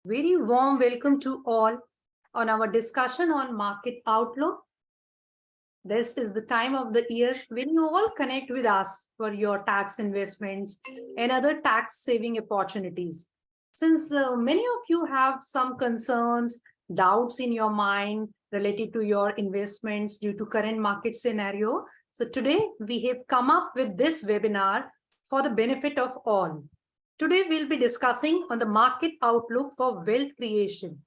Very warm welcome to all on our discussion on market outlook. This is the time of the year when you all connect with us for your tax investments and other tax saving opportunities. Since many of you have some concerns, doubts in your mind related to your investments due to current market scenario, so today we have come up with this webinar for the benefit of all. Today, we'll be discussing on the market outlook for wealth creation.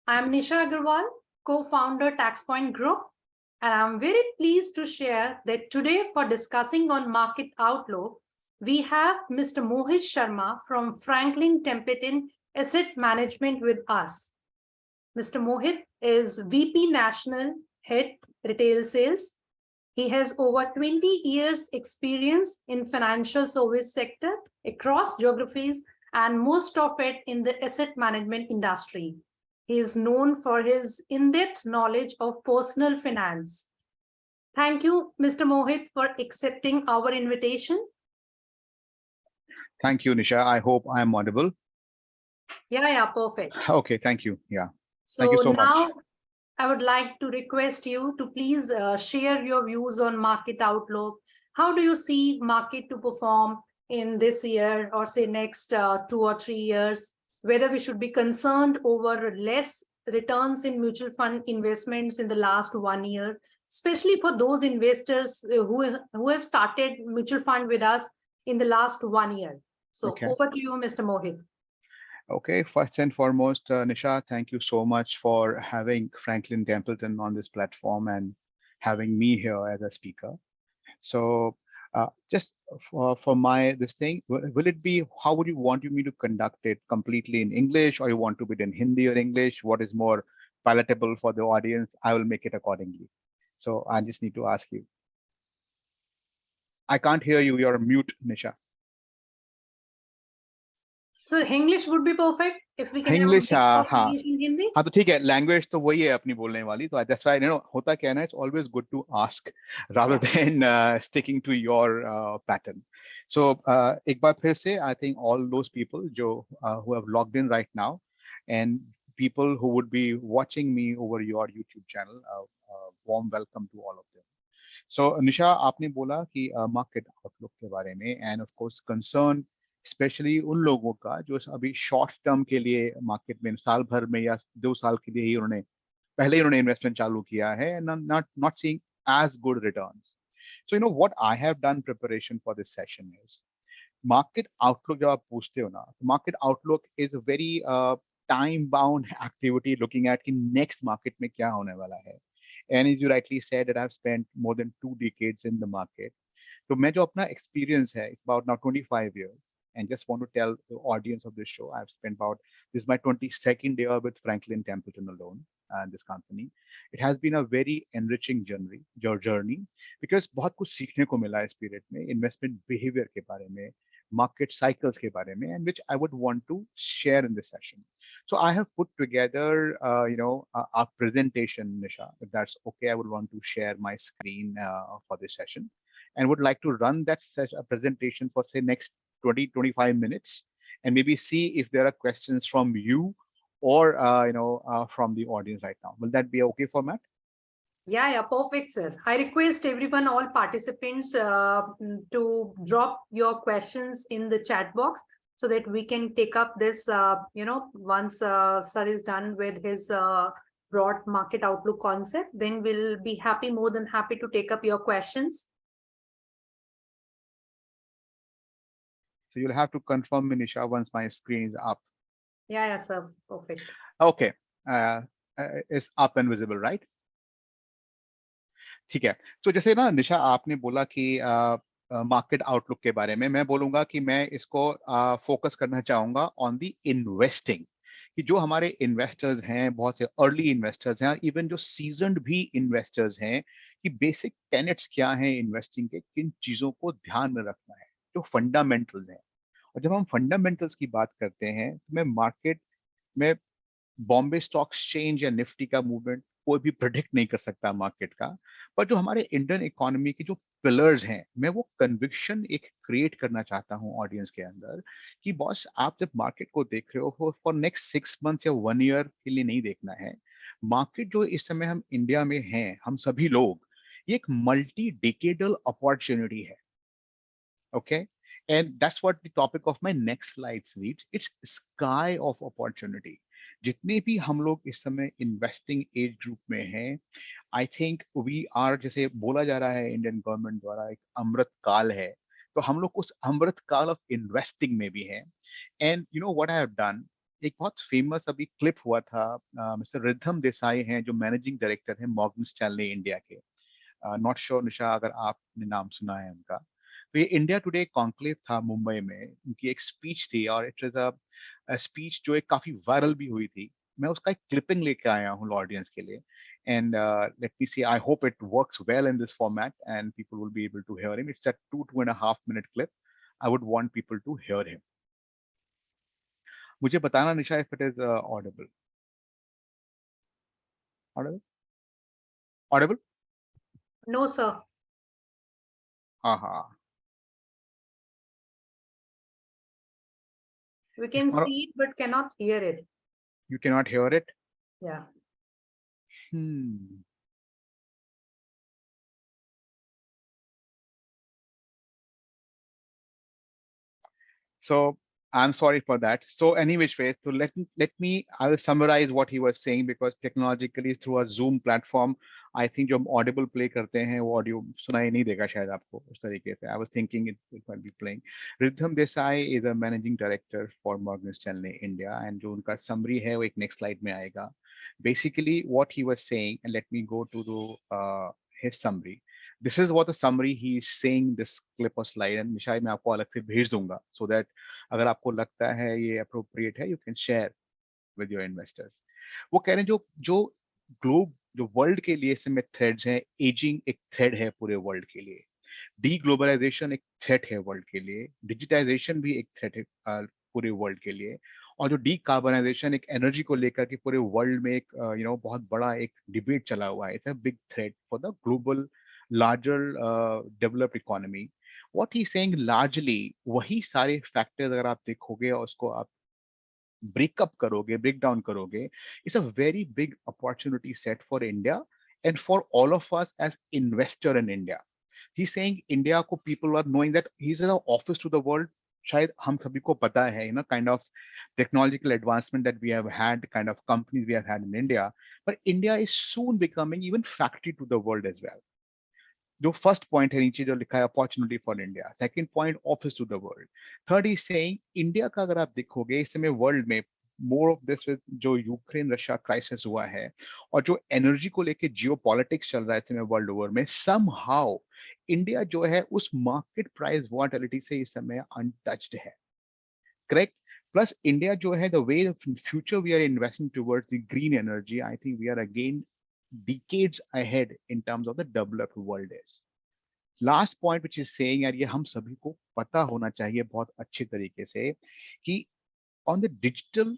I'm Nisha Agarwal, co-founder TaxPoint Group, and I'm very pleased to share that today for discussing on market outlook, we have Mr. Mohit Sharma from Franklin Templeton Asset Management with us. Mr. Mohit is VP National Head Retail Sales. He has over 20 years experience in financial service sector across geographies and most of it in the asset management industry. He is known for his in-depth knowledge of personal finance. Thank you, Mr. Mohit, for accepting our invitation. Thank you, Nisha. I hope I am audible. Yeah, perfect. Okay, thank you. Yeah. So thank you so now, much. I would like to request you to please share your views on market outlook. How do you see market to perform in this year or say next 2 or 3 years? Whether we should be concerned over less returns in mutual fund investments in the last 1 year, especially for those investors who have started mutual fund with us in the last 1 year. So over to you, Mr. Mohit. Okay, first and foremost, Nisha, thank you so much for having Franklin Templeton on this platform and having me here as a speaker. So just for my this thing, will it be, how would you want me to conduct it, completely in English, or you want to be in Hindi or English? What is more palatable for the audience? I will make it accordingly. So I just need to ask you. I can't hear you. You're mute, Nisha. So English would be perfect if we can English, have English in Hindi. हाँ तो ठीक है, language तो वही है अपनी बोलने वाली, तो that's why होता क्या है ना, it's always good to ask rather than sticking to your pattern. So एक बार फिर से, I think all those people जो who have logged in right now and people who would be watching me over your YouTube channel, warm welcome to all of them. So Nisha, आपने बोला कि market outlook के बारे में, and of course concern specially उन लोगों का जो अभी शॉर्ट टर्म के लिए मार्केट में साल भर में या 2 साल के लिए ही उन्होंने इन्वेस्टमेंट चालू किया है, not seeing as good returns. So what I have done preparation for this session is market outlook. जब आप पूछते हो ना, market outlook is a very time bound activity looking at कि next market में क्या होने वाला है. And as you rightly said that I've spent more than 2 decades in the market. तो मैं जो अपना experience है, it's about now 25 years. And just want to tell the audience of this show, I've spent this is my 22nd year with Franklin Templeton alone and this company. It has been a very enriching journey because बहुत कुछ सीखने को मिला इस period में, investment behavior के बारे में, market cycles के बारे में, and which I would want to share in this session. So I have put together, a presentation, Nisha, if that's okay. I would want to share my screen for this session and would like to run that presentation for say next 20-25 minutes and maybe see if there are questions from you or from the audience right now. Will that be okay format? Yeah, perfect, sir. I request everyone, all participants, to drop your questions in the chat box so that we can take up this, once sir is done with his broad market outlook concept, then we'll be more than happy to take up your questions. So you'll have to confirm, Nisha, once my screen is up. Yeah, sir. Perfect. Okay. It's up and visible, right? ठीक है. So जैसे ना निशा आपने बोला कि market outlook के बारे में, मैं बोलूंगा कि मैं इसको फोकस करना चाहूंगा ऑन द इन्वेस्टिंग, कि जो हमारे इन्वेस्टर्स हैं, बहुत से अर्ली इन्वेस्टर्स हैं, इवन जो सीजन्ड भी इन्वेस्टर्स हैं, कि बेसिक टेनेट्स क्या हैं इन्वेस्टिंग के, किन चीजों को ध्यान में रखना है, जो फंडामेंटल्स हैं. और जब हम फंडामेंटल्स की बात करते हैं तो मैं मार्केट में बॉम्बे स्टॉक एक्सचेंज या निफ्टी का मूवमेंट कोई भी प्रेडिक्ट नहीं कर सकता मार्केट का, पर जो हमारे इंडियन इकोनॉमी के जो पिलर्स हैं, मैं वो कन्विक्शन एक क्रिएट करना चाहता हूँ ऑडियंस के अंदर कि बॉस आप जब मार्केट को देख रहे हो फॉर नेक्स्ट 6 मंथ्स या 1 ईयर के लिए नहीं देखना है। मार्केट जो इस समय हम इंडिया में हैं, हम सभी लोग, ये एक मल्टी डिकेडल अपॉर्चुनिटी है। Okay, and that's what the topic of my next slides reads. It's sky of opportunity. जितने भी हम लोग इस समय इन्वेस्टिंग एज ग्रुप में हैं, आई थिंक वी आर, जैसे बोला जा रहा है इंडियन गवर्नमेंट द्वारा एक अमृत काल है, तो हम लोग उस अमृत काल ऑफ इन्वेस्टिंग में भी हैं। And you know what I have done, एक बहुत फेमस अभी क्लिप हुआ था, मिस्टर रिद्धम देसाई हैं जो मैनेजिंग डायरेक्टर हैं मॉर्गन स्टैनली इंडिया के। नॉट श्योर निशा अगर आपने नाम सुना है उनका। तो ये इंडिया टुडे कॉन्क्लेव था मुंबई में, उनकी एक स्पीच थी और इट वाज अ स्पीच जो एक काफी वायरल भी हुई थी। मैं उसका एक क्लिपिंग लेके आया हूँ ऑडियंस के लिए, and let me see, I hope it works well in this format and people will be able to hear him. It's a 2.5 minute clip. I would want people to hear him. मुझे बताना निशा if it is audible. Audible? Audible? No, sir. हाँ हाँ। We can Or see it, but cannot hear it. you cannot hear it? Yeah. Hmm. So I'm sorry for that. So any which way, so let me I will summarize what he was saying, because technologically through a Zoom platform, I think जो हम audible play करते हैं वो audio सुनाई नहीं देगा शायद आपको उस तरीके से. I was thinking it might be playing. Riddham Desai is a managing director for Morgan Stanley India, and जो उनका summary है वो एक next slide में आएगा. Basically what he was saying, and let me go to the his summary. This is what the summary he is saying, this clip or slide, and शायद मैं आपको अलग से भेज दूंगा so that अगर आपको लगता है ये appropriate है, you can share with your investors. वो कह रहे हैं जो जो ग्लोब, जो वर्ल्ड के लिए इस समय थ्रेड्स हैं, एजिंग एक थ्रेड है पूरे वर्ल्ड के लिए, डी ग्लोबलाइजेशन एक थ्रेट है वर्ल्ड के लिए, डिजिटाइजेशन भी एक थ्रेट है पूरे वर्ल्ड के लिए, और जो डी कार्बनाइजेशन एक एनर्जी को लेकर के पूरे वर्ल्ड में एक बहुत बड़ा एक डिबेट चला हुआ है. It's a big threat for the global larger developed economy. What he saying largely वही सारे फैक्टर्स अगर आप देखोगे और उसको आप ब्रेकअप करोगे, ब्रेक डाउन करोगे, it's a very big opportunity set for India and for all of us as investor in India. He's saying India को people are knowing that he's an office to the world. शायद हम सभी को पता है, kind of technological advancement that we have had, kind of companies we have had in India, but India is soon becoming even factory to the world as well. जो first point है नीचे जो लिखा है opportunity for India, second point office to the world, third is saying India का अगर आप देखोगे इस समय वर्ल्ड में मोर ऑफ दिस जो यूक्रेन रशिया क्राइसिस हुआ है और जो एनर्जी को लेके जियो पॉलिटिक्स चल रहा है इस समय वर्ल्ड ओवर में, सम हाउ इंडिया जो है उस मार्केट प्राइस वॉलेटिलिटी से इस समय अनटच्ड है. करेक्ट. प्लस इंडिया जो है the way future we are investing towards the green energy, I think we are again decades ahead in terms of the developed world is. Last point which is saying, यार ये हम सभी को पता होना चाहिए बहुत अच्छे तरीके से कि on the digital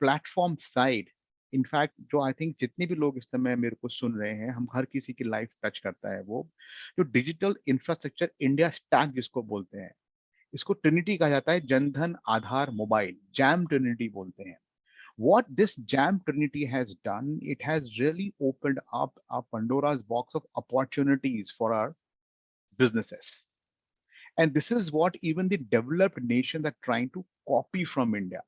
platform side, in fact जो I think जितने भी लोग इस समय मेरे को सुन रहे हैं, हम हर किसी की लाइफ टच करता है वो जो डिजिटल इंफ्रास्ट्रक्चर इंडिया स्टैक जिसको बोलते हैं, इसको ट्रिनिटी कहा जाता है, Jan Dhan Aadhaar mobile, jam Trinity बोलते हैं. What this Jam Trinity has done, it has really opened up a Pandora's box of opportunities for our businesses. And this is what even the developed nations are trying to copy from India.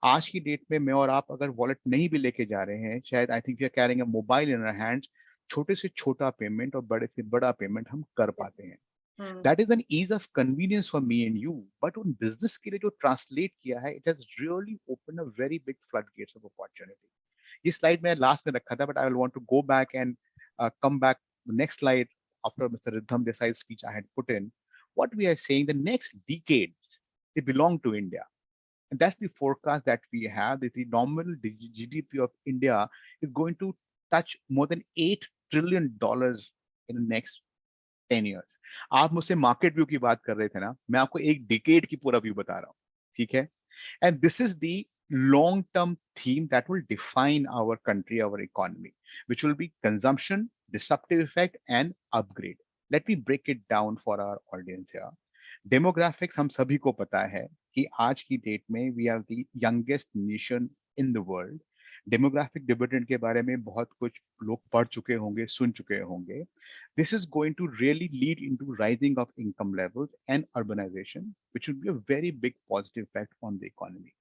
आज की date में मैं और आप अगर wallet नहीं भी लेके जा रहे हैं, शायद I think we are carrying a mobile in our hands, छोटे से छोटा पेमेंट और बड़े से बड़ा पेमेंट हम कर पाते हैं. That is an ease of convenience for me and you, but on business के लिए जो translate किया है, it has really opened a very big floodgates of opportunity. ये slide मैं last में रखा था, but I will want to go back and come back the next slide after Mr. Riddham Desai's speech I had put in. What we are saying, the next decades, they belong to India. And that's the forecast that we have, that the nominal GDP of India is going to touch more than $8 trillion in the next 10 years. आप मुझसे market view की बात कर रहे थे ना, मैं आपको एक डिकेड की पूरा व्यू बता रहा हूँ. ठीक है. And this is the long-term theme that will define our country, our economy, which will be consumption, disruptive effect, and upgrade. Let me break it down for our audience here. Demographics हम सभी को पता है कि आज की date में we are the youngest nation in the world. Demographic dividend के बारे में बहुत कुछ लोग पढ़ चुके होंगे, सुन चुके होंगे. This is going to really lead into rising of income levels and urbanization, which will be a very big positive effect on the economy.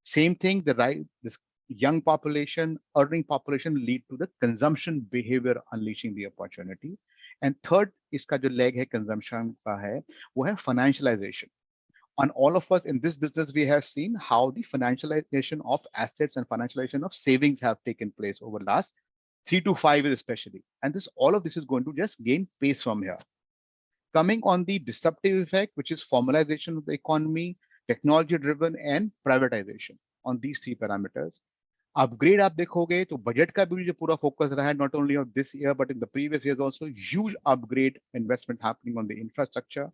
Same thing, this young population, earning population lead to the consumption behavior unleashing the opportunity. And third, इसका जो leg है consumption का है, वो है financialization. On all of us in this business, we have seen how the financialization of assets and financialization of savings have taken place over the last 3 to 5 years especially. And all of this is going to just gain pace from here. Coming on the disruptive effect, which is formalization of the economy, technology driven and privatization on these 3 parameters. Upgrade आप देखोगे तो budget का भी जो पूरा focus रहा है, not only of this year but in the previous years also, huge upgrade investment happening on the infrastructure.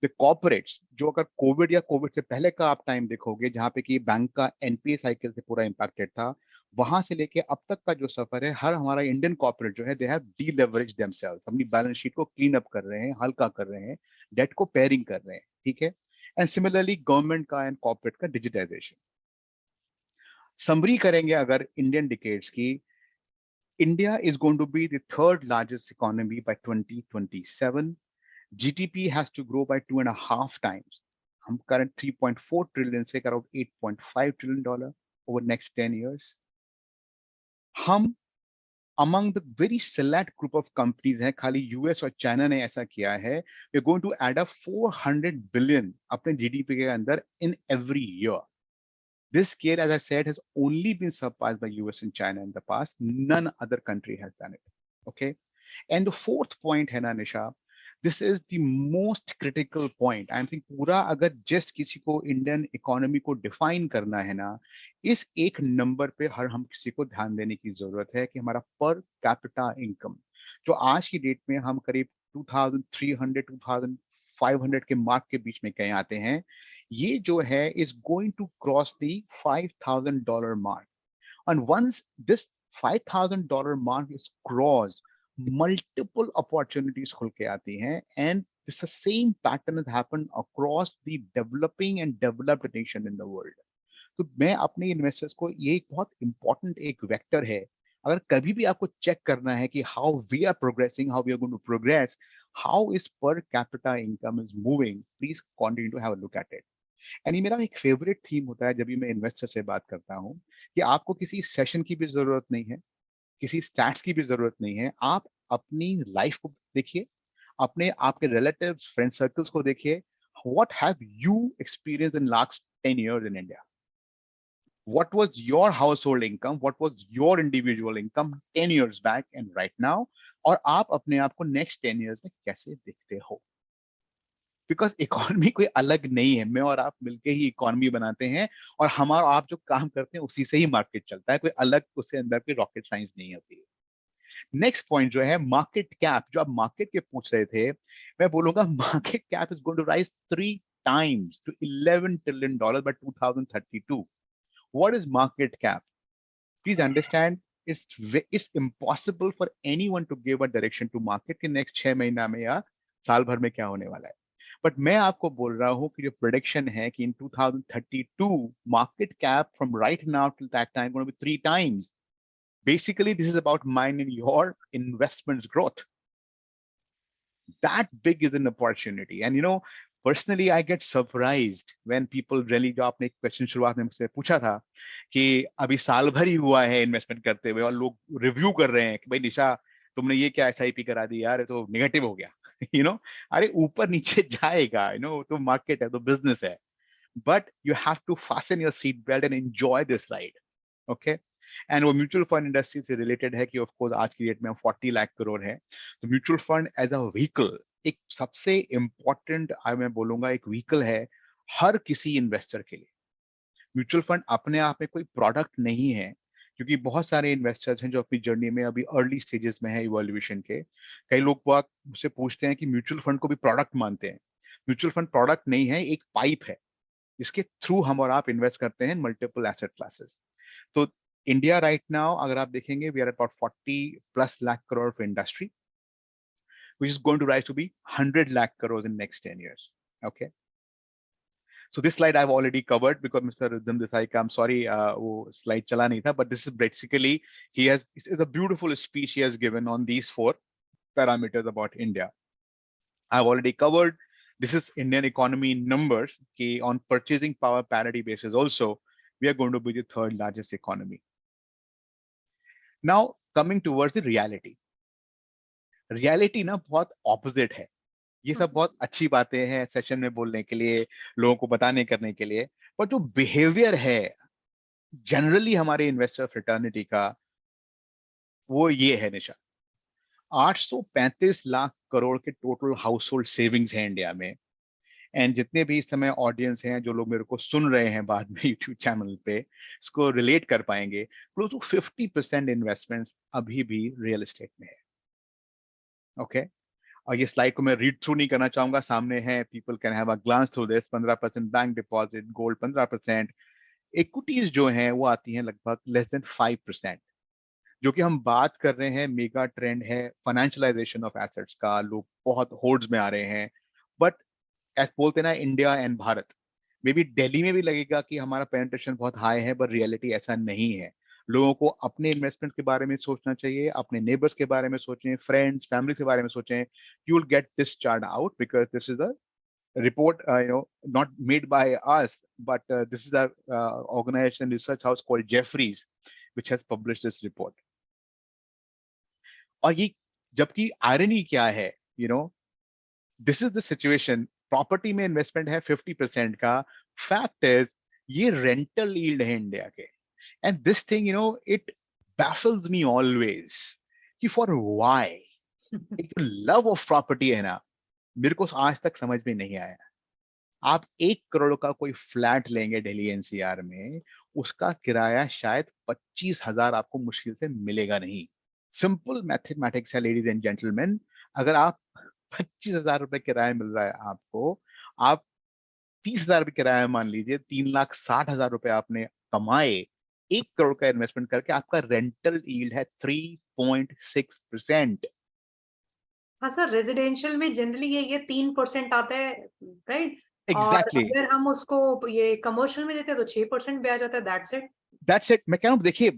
The corporates, जो अगर कोविड या कोविड से पहले का आप टाइम देखोगे जहां पे कि बैंक का एनपीए साइकिल से पूरा इंपैक्टेड था, वहां से लेके अब तक का जो सफर है, हर हमारा इंडियन कॉर्पोरेट जो है, दे हैव डीलेवरेज देमसेल्व्स, अपनी बैलेंस शीट को क्लीन अप कर रहे हैं, हल्का कर रहे हैं, डेट को पेयरिंग कर रहे हैं, ठीक है. एंड सिमिलरली गवर्नमेंट का एंड कॉर्पोरेट का डिजिटाइजेशन. समरी करेंगे अगर इंडियन डिकेड्स की, India is going to be the third largest economy by 2027. GDP has to grow by 2.5 times. हम current 3.4 trillion से around $8.5 trillion over next 10 years. हम among the very select group of companies हैं, खाली US और China ने ऐसा किया है, we're going to add up 400 billion अपने GDP के अंदर in every year. This scale, as I said, has only been surpassed by US and China in the past. None other country has done it. Okay. And the fourth point है ना निशा, this is the most critical point. I think पूरा अगर just किसी को Indian economy को define करना है ना, इस एक नंबर पे हम किसी को ध्यान देने की जरूरत है कि हमारा पर कैपिटा इनकम, जो आज की डेट में हम करीब 2300 2500 के मार्क के बीच में कहीं आते हैं, ये जो है is going to cross the $5,000 mark. And once this $5,000 mark is crossed, multiple opportunities खुल के आती हैं, and it's the same pattern has happened across the developing and developed nation in the world. तो मैं अपने इन्वेस्टर्स को ये एक बहुत इंपॉर्टेंट एक वेक्टर है, अगर कभी भी आपको चेक करना है कि how we are progressing, how we are going to progress, how is per capita income is moving, please continue to have a look at it. And ये मेरा एक फेवरेट थीम होता है जब भी मैं इन्वेस्टर से बात करता हूँ, कि आपको किसी सेशन की भी जरूरत नहीं है, किसी स्टैट्स की भी जरूरत नहीं है. आप अपनी लाइफ को देखिए, अपने आपके रिलेटिव्स, फ्रेंड सर्कल्स को देखिए. What have you experience in last 10 years in India? What was your household income? What was your individual income 10 years back and right now? और आप अपने आप को नेक्स्ट 10 years में कैसे देखते हो? बिकॉज इकोनॉमी कोई अलग नहीं है, मैं और आप मिलके ही इकोनॉमी बनाते हैं, और हमारा आप जो काम करते हैं उसी से ही मार्केट चलता है, कोई अलग उसके अंदर की रॉकेट साइंस नहीं होती है. नेक्स्ट पॉइंट जो है मार्केट कैप, जो आप मार्केट के पूछ रहे थे, मैं बोलूंगा market cap is going to rise 3 times to $11 trillion by 2032. What is market cap? Please understand, it's impossible for anyone to give a direction to market के next 6 महीना में या साल भर में क्या होने वाला है. बट मैं आपको बोल रहा हूं कि जो प्रोडिक्शन है कि इन 2032 market cap from right now till that time gonna be 3 times. Basically, this is about mine and your investments growth. That big is an opportunity. And personally, I get surprised when people really, जो आपने एक question शुरुआत में मुझसे पूछा था कि अभी साल भर ही हुआ है इन्वेस्टमेंट करते हुए, और लोग रिव्यू कर रहे हैं कि भाई निशा तुमने ये क्या SIP करा दी यार, ये तो नेगेटिव हो गया. अरे ऊपर नीचे जाएगा, तो मार्केट है, तो बिजनेस है, but you have to fasten your seat belt and enjoy this ride. Okay. And वो म्यूचुअल फंड इंडस्ट्री से रिलेटेड है कि ऑफ कोर्स आज की डेट में 40 लाख करोड़ है. तो mutual fund as a vehicle एक सबसे इंपॉर्टेंट, मैं बोलूंगा, एक व्हीकल है हर किसी इन्वेस्टर के लिए. म्यूचुअल फंड अपने आप में कोई प्रोडक्ट नहीं है, क्योंकि बहुत सारे इन्वेस्टर्स हैं जो अपनी जर्नी में अभी अर्ली स्टेजेस में है इवोल्यूशन के. कई लोग मुझसे पूछते हैं कि म्यूचुअल फंड को भी प्रोडक्ट मानते हैं. म्यूचुअल फंड प्रोडक्ट नहीं है, एक पाइप है. जिसके थ्रू हम और आप इन्वेस्ट करते हैं मल्टीपल एसेट क्लासेस। तो इंडिया राइट नाउ अगर आप देखेंगे, we are about 40+ lakh crore of industry which is going to rise to be 100 lakh crores in next 10 years. Okay. So this slide I've already covered because Mr. Riddham Desai ka, I'm sorry, wo slide chala nahi tha, but this is basically, it's a beautiful speech he has given on these 4 parameters about India. I've already covered, this is Indian economy numbers, ki on purchasing power parity basis also, we are going to be the 3rd largest economy. Now, coming towards the reality. Reality ना बहुत opposite है. ये सब बहुत अच्छी बातें हैं session में बोलने के लिए, लोगों को बताने करने के लिए, पर जो बिहेवियर है जनरली हमारे इन्वेस्टर फ्रेटर्निटी का, वो ये है निशा, 835 लाख करोड़ के टोटल हाउस होल्ड सेविंग्स हैं इंडिया में। एंड जितने भी इस समय ऑडियंस हैं, जो लोग मेरे को सुन रहे हैं बाद में यूट्यूब चैनल पे, इसको रिलेट कर पाएंगे, क्लोज टू 50% इन्वेस्टमेंट अभी भी रियल एस्टेट में है। ओके और ये स्लाइड को मैं रीड थ्रू नहीं करना चाहूंगा, सामने है, people can have a glance through this. 15% bank deposit, gold 15%, equities जो हैं वो आती हैं लगभग लेस देन 5%। जो कि हम बात कर रहे हैं, मेगा ट्रेंड है फाइनेंशियलाइजेशन ऑफ एसेट्स का, लोग बहुत होल्ड्स में आ रहे हैं। बट ऐसे बोलते ना India and Bharat, may be Delhi में भी लगेगा कि हमारा पेनिट्रेशन बहुत हाई है, बट रियलिटी ऐसा नहीं है। लोगों को अपने इन्वेस्टमेंट के बारे में सोचना चाहिए, अपने नेबर्स के बारे में सोचें, फ्रेंड्स फैमिली के बारे में सोचें। You will get this chart out because this is a report, not made by us, but this is a organization research house called Jeffries, which has published this report. और ये जबकि irony क्या है, this is the situation, property में investment है 50% का। Fact is ये rental yield है इंडिया के, and this thing it baffles me always कि फॉर व्हाई एक लव ऑफ प्रॉपर्टी है ना, मेरे को आज तक समझ में नहीं आया। आप 1 करोड़ का कोई फ्लैट लेंगे दिल्ली एनसीआर में, उसका किराया शायद 25,000 आपको मुश्किल से मिलेगा नहीं। सिंपल मैथमेटिक्स है लेडीज एंड जेंटलमैन, अगर आप 25,000 रुपए किराया मिल रहा है आपको, आप 30,000 रुपए किराया मान लीजिए, 3,60,000 रुपए आपने कमाए, 1 करोड़ का इन्वेस्टमेंट करके, आपका रेंटल यील्ड है 3.6%। हाँ सर, रेजिडेंशियल में जनरली ये 3% आता है, राइट? और एग्जैक्टली, अगर हम उसको ये कमर्शियल में देते हैं तो 6% ब्याज आता है, दैट्स इट। That's it. मैं कह रहा हूँ, देखिए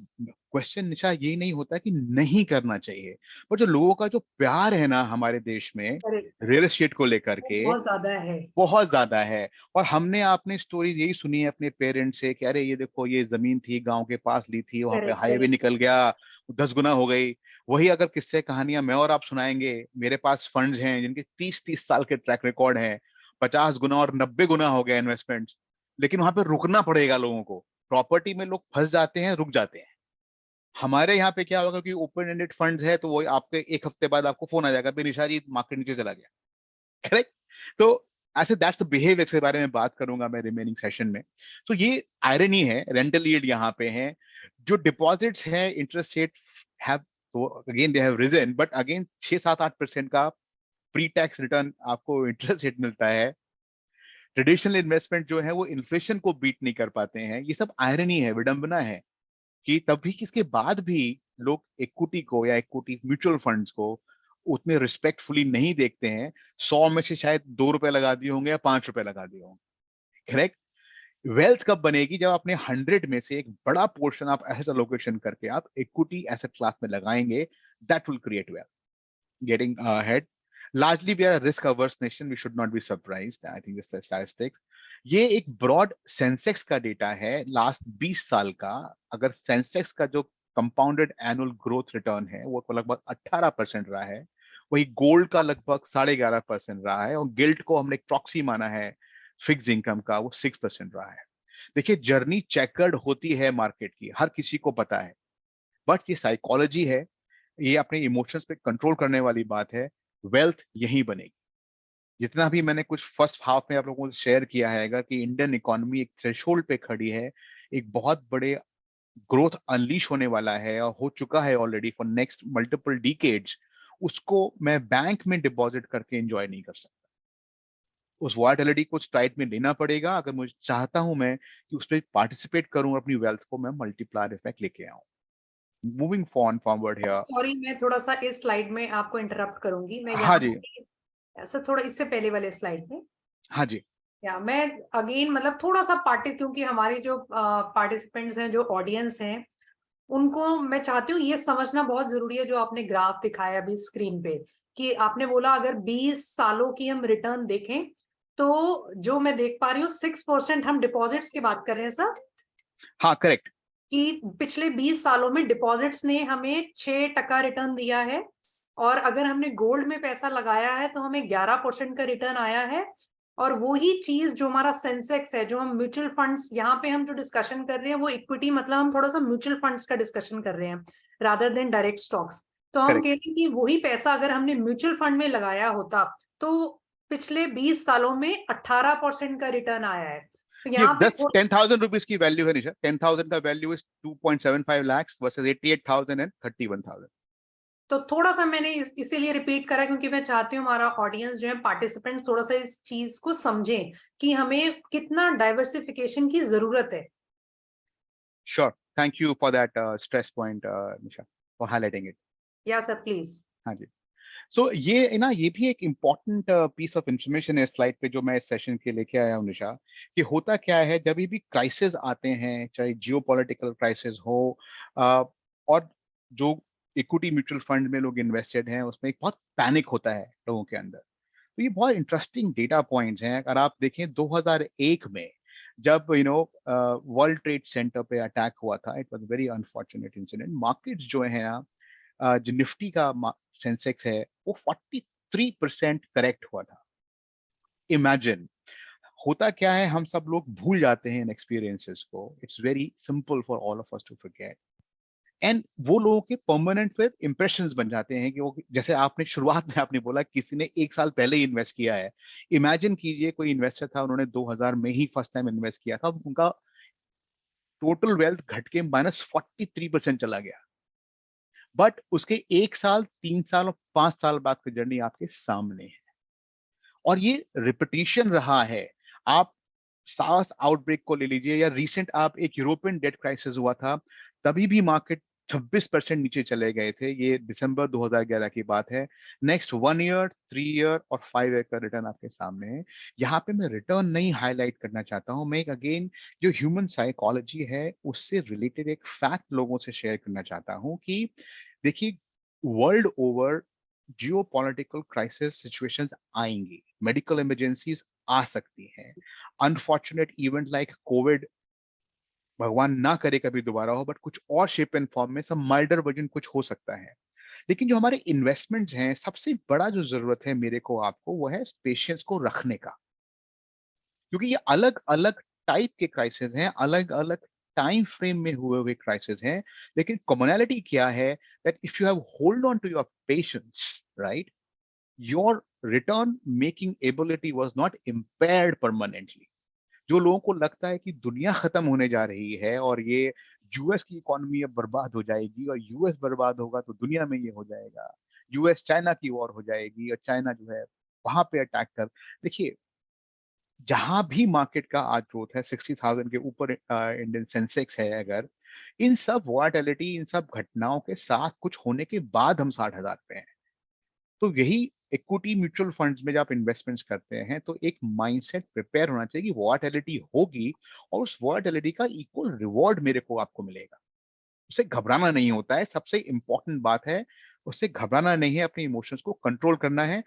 क्वेश्चन निशा ये नहीं होता कि नहीं करना चाहिए, पर जो लोगों का जो प्यार है ना हमारे देश में करेक्ट, रियल एस्टेट को लेकर के, बहुत ज्यादा है। बहुत ज्यादा है। और हमने आपने स्टोरी यही सुनी है अपने पेरेंट्स से कि अरे ये देखो, ये जमीन थी गांव के पास ली थी, वहां पे करेक्ट, हाईवे करेक्ट। निकल गया, 10 गुना हो गई। वही अगर किस्से कहानियां मैं और आप सुनाएंगे, मेरे पास फंड्स हैं जिनके 30-30 साल के ट्रैक रिकॉर्ड है, 50 गुना और 90 गुना हो गया इन्वेस्टमेंट, लेकिन वहां पे रुकना पड़ेगा लोगों को। प्रॉपर्टी में लोग फंस जाते हैं, रुक जाते हैं। हमारे यहाँ पे क्या होगा कि ओपन एंडेड फंड्स है, तो वो आपके 1 हफ्ते बाद आपको फोन आ जाएगा, निशा जी मार्केट नीचे चला गया। करेक्ट। तो ऐसे दैट्स द बिहेवियर, के बारे में बात करूंगा मैं रिमेनिंग सेशन में। तो ये आयरनी है, रेंटल यील्ड यहाँ पे है। जो डिपॉजिट्स है, इंटरेस्ट रेट हैव, तो again they have reason, but again 6-7-8% का प्री टैक्स रिटर्न आपको इंटरेस्ट रेट मिलता है। ट्रेडिशनल इन्वेस्टमेंट जो है वो इन्फ्लेशन को बीट नहीं कर पाते हैं। ये सब आयरनी है, विडंबना है कि तभी किसके बाद भी लोग इक्विटी को या इक्विटी म्यूचुअल फंड्स को उतने रिस्पेक्टफुली नहीं देखते हैं। 100 में से शायद 2 रुपए लगा दिए होंगे या 5 रुपए लगा दिए होंगे। करेक्ट। वेल्थ कब बनेगी? जब अपने 100 में से एक बड़ा पोर्शन आप एसेट अलोकेशन करके आप इक्विटी एसेट क्लास में लगाएंगे, that will create wealth. Getting ahead, largely we are a risk averse nation, we should not be surprised, I think this is statistics। ये एक ब्रॉड सेंसेक्स का data है last 20 साल का। अगर सेंसेक्स का जो कंपाउंडेड एनुअल ग्रोथ रिटर्न है वो लगभग 18% रहा है, वही गोल्ड का लगभग 11.5% रहा है, और गिल्ट को हमने एक प्रॉक्सी माना है फिक्स इनकम का, वो 6% रहा है। देखिए जर्नी चेकर्ड होती है मार्केट की, हर किसी को पता है, बट ये साइकोलॉजी है, ये अपने इमोशंस पे कंट्रोल करने वाली बात है। वेल्थ यही बनेगी। जितना भी मैंने कुछ फर्स्ट हाफ में आप लोगों से शेयर किया है कि इंडियन इकोनॉमी एक थ्रेशोल्ड पे खड़ी है, एक बहुत बड़े ग्रोथ अनलीश होने वाला है और हो चुका है already for next multiple decades, उसको मैं बैंक में डिपॉजिट करके एंजॉय नहीं कर सकता। उस वॉलेटिलिटी को स्ट्राइट में लेना पड़ेगा अगर मुझे चाहता हूं मैं कि उस पर पार्टिसिपेट करूं, अपनी वेल्थ को मैं मल्टीप्लायर इफेक्ट लेके आऊं। Moving forward here. सॉरी, मैं थोड़ा सा इस स्लाइड में आपको इंटरप्ट करूंगी। मैं हाँ यहाँ जी। ऐसा थोड़ा इससे पहले वाले स्लाइड में, हाँ जी। या मैं अगेन मतलब थोड़ा सा क्योंकि हमारे जो पार्टिसिपेंट्स हैं, जो ऑडियंस हैं, उनको मैं चाहती हूँ ये समझना बहुत जरूरी है जो आपने ग्राफ दिखाया अभी स्क्रीन पे, कि आपने बोला अगर 20 सालों की हम रिटर्न देखें तो जो मैं देख पा रही हूँ 6% हम डिपॉजिट्स की बात कर रहे हैं सर, हाँ करेक्ट। कि पिछले 20 सालों में डिपॉजिट्स ने हमें 6% रिटर्न दिया है, और अगर हमने गोल्ड में पैसा लगाया है तो हमें 11% का रिटर्न आया है। और वो ही चीज जो हमारा सेंसेक्स है, जो हम म्यूचुअल फंड्स यहाँ पे हम जो डिस्कशन कर रहे हैं वो इक्विटी, मतलब हम थोड़ा सा म्यूचुअल फंड्स का डिस्कशन कर रहे हैं रादर देन डायरेक्ट स्टॉक्स। तो हम करेक्ट। कहते हैं कि वही पैसा अगर हमने म्यूचुअल फंड में लगाया होता तो पिछले 20 सालों में 18% का रिटर्न आया है। तो ये यहाँ पे 10,000 रुपीज की वैल्यू है निशा। 10,000 का value is 2.75 lakh versus 88,000 and 31,000। तो थोड़ा सा मैंने इसीलिए रिपीट करा क्योंकि मैं चाहती हूँ हमारा ऑडियंस जो है, पार्टिसिपेंट, थोड़ा सा इस चीज को समझें कि हमें कितना डाइवर्सिफिकेशन की जरूरत है। Sure, thank you for that stress point Nisha, for highlighting it. या सर प्लीज। हाँ जी। सो ये ना, ये भी एक इम्पॉर्टेंट पीस ऑफ इंफॉर्मेशन है स्लाइड पे जो मैं इस सेशन के लेके आया हूँ निशा, कि होता क्या है जब भी क्राइसिस आते हैं, चाहे जियो पॉलिटिकल क्राइसिस हो, और जो इक्विटी म्यूचुअल फंड में लोग इन्वेस्टेड हैं उसमें एक बहुत पैनिक होता है लोगों के अंदर। तो ये बहुत इंटरेस्टिंग डेटा पॉइंट्स हैं। अगर आप देखें 2001 में जब वर्ल्ड ट्रेड सेंटर पे अटैक हुआ था, it was very unfortunate incident. Markets जो है ना, जो निफ्टी का सेंसेक्स है वो 43% करेक्ट हुआ था। इमेजिन, होता क्या है हम सब लोग भूल जाते हैं इन एक्सपीरियंसेस को। It's very simple for all of us to forget. And वो लोगों के परमानेंट फिर इंप्रेशंस बन जाते हैं कि वो, जैसे आपने शुरुआत में आपने बोला किसी ने 1 साल पहले ही इन्वेस्ट किया है। इमेजिन कीजिए कोई इन्वेस्टर था, उन्होंने 2000 में ही फर्स्ट टाइम इन्वेस्ट किया था, उनका टोटल वेल्थ घट के -43% चला गया। बट उसके 1 साल, 3 साल और 5 साल बाद की जर्नी आपके सामने है, और ये रिपीटिशन रहा है। आप सार्स आउटब्रेक को ले लीजिए, या रिसेंट आप एक यूरोपियन डेट क्राइसिस हुआ था, तभी भी मार्केट 26% नीचे चले गए थे। ये दिसंबर 2011 की बात है। नेक्स्ट 1 ईयर, 3 ईयर और 5 ईयर का रिटर्न आपके सामने है। यहाँ पे मैं रिटर्न नहीं हाईलाइट करना चाहता हूँ, मैं एक अगेन जो ह्यूमन साइकोलॉजी है उससे रिलेटेड एक फैक्ट लोगों से शेयर करना चाहता हूँ कि देखिए, वर्ल्ड ओवर जियो पॉलिटिकल क्राइसिस सिचुएशंस आएंगी, मेडिकल इमरजेंसीज आ सकती हैं, अनफॉर्चुनेट इवेंट लाइक कोविड, भगवान ना करे कभी दोबारा हो, बट कुछ और शेप एंड फॉर्म में सब माइल्डर वर्जन कुछ हो सकता है। लेकिन जो हमारे इन्वेस्टमेंट्स हैं, सबसे बड़ा जो जरूरत है मेरे को आपको, वो है पेशेंस को रखने का। क्योंकि ये अलग अलग टाइप के क्राइसिस हैं, अलग अलग टाइम फ्रेम में हुए हुए क्राइसिस हैं, लेकिन कॉमनैलिटी क्या है, that if you have hold on to your patience, right, your return making ability was not impaired permanently. जो लोगों को लगता है कि दुनिया खत्म होने जा रही है और ये यूएस की इकोनॉमी अब बर्बाद हो जाएगी, और यूएस बर्बाद होगा तो दुनिया में ये हो जाएगा, यूएस चाइना की वॉर हो जाएगी और चाइना जो है वहां पे अटैक कर, देखिए, जहां भी मार्केट का आज ग्रोथ है 60,000 के ऊपर, इंडियन सेंसेक्स है, अगर इन सब वॉलेटिलिटी, इन सब घटनाओं के साथ कुछ होने के बाद हम 60,000 पे हैं। तो यही इक्विटी म्यूचुअल फंड्स में जब आप इन्वेस्टमेंट्स करते हैं तो एक माइंडसेट प्रिपेयर होना चाहिए कि वॉलेटिलिटी होगी, और उस वॉलेटिलिटी का इक्वल रिवॉर्ड मेरे को आपको मिलेगा। उससे घबराना नहीं होता है, सबसे इंपॉर्टेंट बात है, उससे घबराना नहीं है, अपने इमोशंस को कंट्रोल करना है।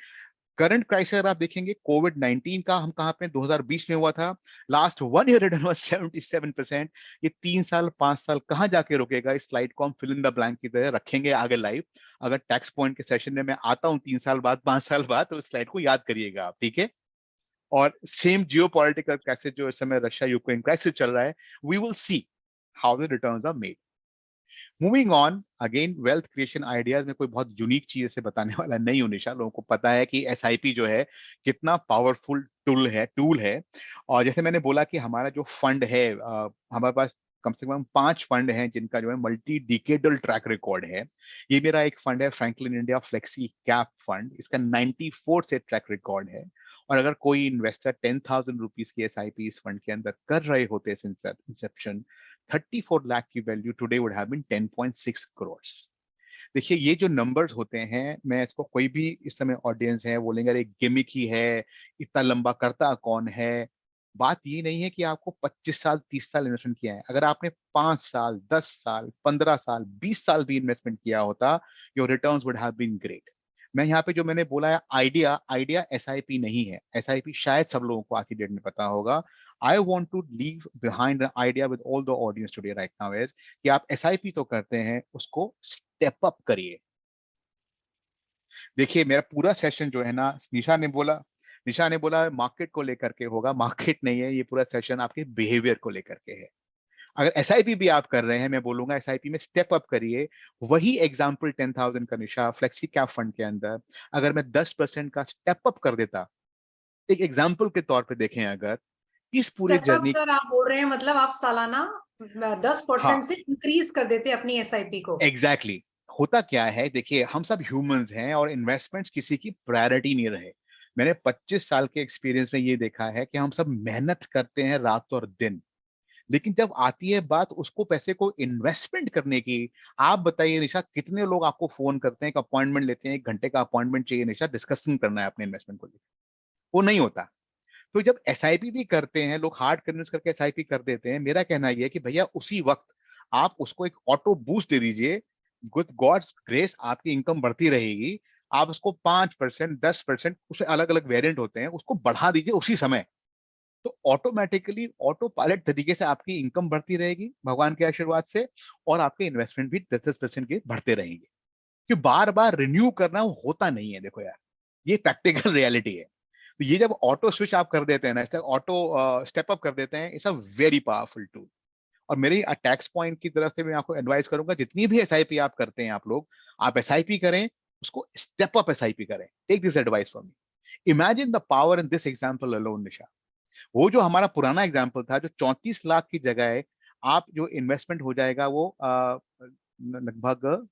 करंट क्राइसिस अगर आप देखेंगे कोविड 19 का, हम कहाँ पे 2020 में हुआ था, लास्ट 1 ईयर रिटर्न वाज 77%। ये 3 साल 5 साल कहाँ जाके रुकेगा? इस स्लाइड को हम फिल इन द ब्लैंक की तरह रखेंगे आगे लाइव। अगर टैक्स पॉइंट के सेशन में मैं आता हूँ 3 साल बाद, 5 साल बाद, तो इस स्लाइड को याद करिएगा आप, ठीक है? और सेम जियो पॉलिटिकल क्राइसिस जो इस समय रशिया यूक्रेन क्राइसिस चल रहा है, we will see how the returns are made. Moving on, again wealth creation ideas में कोई बहुत यूनिक चीज से बताने वाला नहीं हूं निशा। लोगों को पता है कि एसआईपी जो है कितना पावरफुल टूल है। और जैसे मैंने बोला कि हमारा जो फंड है, हमारे पास कम से कम 5 फंड हैं जिनका जो है मल्टी डिकेडल ट्रैक रिकॉर्ड है। ये मेरा एक फंड है Franklin India flexi cap fund, इसका 94 से ट्रैक रिकॉर्ड है। और अगर कोई इन्वेस्टर 10,000 रुपीज की SIP इस फंड के अंदर कर रहे होते इंसेप्शन, 34 लाख की value today would have been 10.6 crore. देखिए ये जो नंबर्स होते हैं, मैं इसको, कोई भी इस समय ऑडियंस है बोलेंगे अरे गिमिक ही है, इतना लंबा करता कौन है। बात ये नहीं है कि आपको 25 साल 30 साल इन्वेस्टमेंट किया है, अगर आपने 5 साल 10 साल 15 साल 20 साल भी इन्वेस्टमेंट किया होता, your returns would have been great. मैं यहाँ पे जो मैंने बोला है आइडिया, आइडिया SIP नहीं है। SIP शायद सब लोगों को आज की डेट में पता होगा। I want to leave behind idea with all the audience today right now is कि आप SIP तो करते हैं, उसको स्टेप अप करिए। देखिए मेरा पूरा सेशन जो है ना, निशा ने बोला मार्केट को लेकर के होगा, मार्केट नहीं है ये पूरा सेशन, आपके बिहेवियर को लेकर के है। अगर SIP भी आप कर रहे हैं, मैं बोलूंगा SIP में स्टेप अप करिए। वही एग्जांपल 10,000 का निशा फ्लेक्सी कैप फंड के अंदर अगर मैं 10% का स्टेप अप कर देता, एक एग्जांपल के तौर पे देखें, अगर इस पूरी स्टेप अप जर्नी, सर आप बोल रहे हैं, मतलब आप सालाना 10% हाँ से इंक्रीज कर देते अपनी SIP को। Exactly exactly. होता क्या है, देखिए हम सब ह्यूमंस हैं और इन्वेस्टमेंट्स किसी की प्रायोरिटी नहीं रहे। मैंने 25 साल के एक्सपीरियंस में ये देखा है कि हम सब मेहनत करते हैं रात और दिन, लेकिन जब आती है बात उसको पैसे को इन्वेस्टमेंट करने की, आप बताइए निशा, कितने लोग आपको फोन करते हैं, एक अपॉइंटमेंट लेते हैं, 1 घंटे का अपॉइंटमेंट चाहिए निशा, डिस्कशन करना है अपने इन्वेस्टमेंट को लेकर, वो नहीं होता। तो जब SIP भी करते हैं लोग, हार्ड कन्विंस करके SIP कर देते हैं, मेरा कहना यह है कि भैया उसी वक्त आप उसको एक ऑटो बूस्ट दे दीजिए, विद गॉड्स ग्रेस आपकी इनकम बढ़ती रहेगी। आप उसको 5% 10%, उससे अलग अलग वेरिएंट होते हैं, उसको बढ़ा दीजिए उसी समय, तो ऑटोमेटिकली ऑटो पायलट तरीके से आपकी इनकम बढ़ती रहेगी भगवान के आशीर्वाद से, और आपके इन्वेस्टमेंट भी 10% के बढ़ते रहेंगे। कि बार बार रिन्यू करना वो होता नहीं है, देखो यार ये प्रैक्टिकल रियलिटी है। तो ये जब ऑटो स्विच आप कर देते हैं ना, ऑटो स्टेप अप कर देते हैं, it's a very powerful tool. और मेरी टैक्स पॉइंट की तरफ से मैं आपको एडवाइस करूंगा, जितनी भी SIP आप करते हैं आप लोग, आप SIP करें, उसको स्टेप अप SIP करें। Take this advice from me. Imagine the power in this example alone Nisha. वो जो हमारा पुराना एग्जाम्पल था, जो 34 लाख की जगह है, आप जो इन्वेस्टमेंट हो जाएगा वो लगभग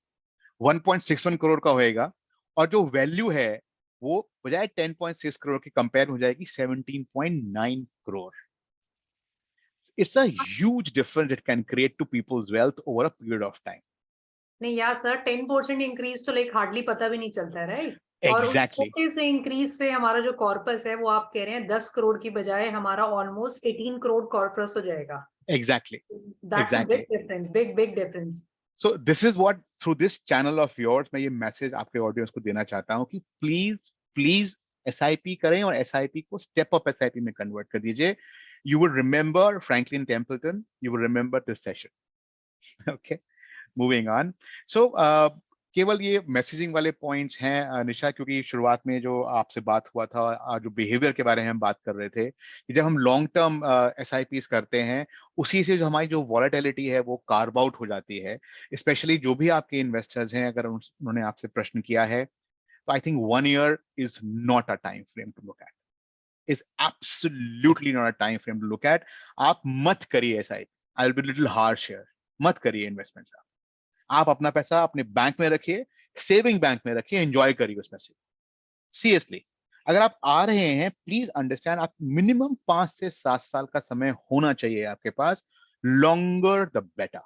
1.61 करोड़ का होएगा, और जो वैल्यू है वो बजाय 10.6 करोड़ की कंपेयर हो जाएगी 17.9 crore. It's a huge difference it can create to people's wealth over a period of time. नहीं यार सर, 10% इंक्रीज तो लाइक हार्डली पता भी नहीं चलता है, राइट? और उस एग्जैक्टली छोटे से इंक्रीज से हमारा जो कॉर्पस है, वो आप कह रहे हैं 10 करोड़ की बजाय हमारा ऑलमोस्ट 18 करोड़ कॉर्पस हो जाएगा। Exactly that's a exactly big difference, big big difference. So this is what, through this channel of yours, मैं ये मैसेज आपके ऑडियंस को देना चाहता हूँ कि प्लीज प्लीज SIP करें, और SIP को स्टेप अप SIP में कन्वर्ट कर दीजिए। You will remember Franklin Templeton, you will remember this session. Okay, moving on. So केवल ये मैसेजिंग वाले पॉइंट्स हैं निशा, क्योंकि शुरुआत में जो आपसे बात हुआ था, जो बिहेवियर के बारे में हम बात कर रहे थे, कि जब हम लॉन्ग टर्म SIPs करते हैं, उसी से जो हमारी जो वॉलेटिलिटी है वो कार्व आउट हो जाती है। स्पेशली जो भी आपके इन्वेस्टर्स हैं, अगर उन्होंने आपसे प्रश्न किया है, तो I think 1 year is not a time frame to look at, is absolutely not a time frame to look at. आप मत करिए SIP, I will be little harsh here, मत करिए इन्वेस्टमेंट। आप अपना पैसा अपने बैंक में रखिए, सेविंग बैंक में रखिए, एंजॉय करिए उसमें से। सीरियसली, अगर आप आ रहे हैं, प्लीज अंडरस्टैंड, आप मिनिमम 5 से 7 साल का समय होना चाहिए आपके पास। Longer the better,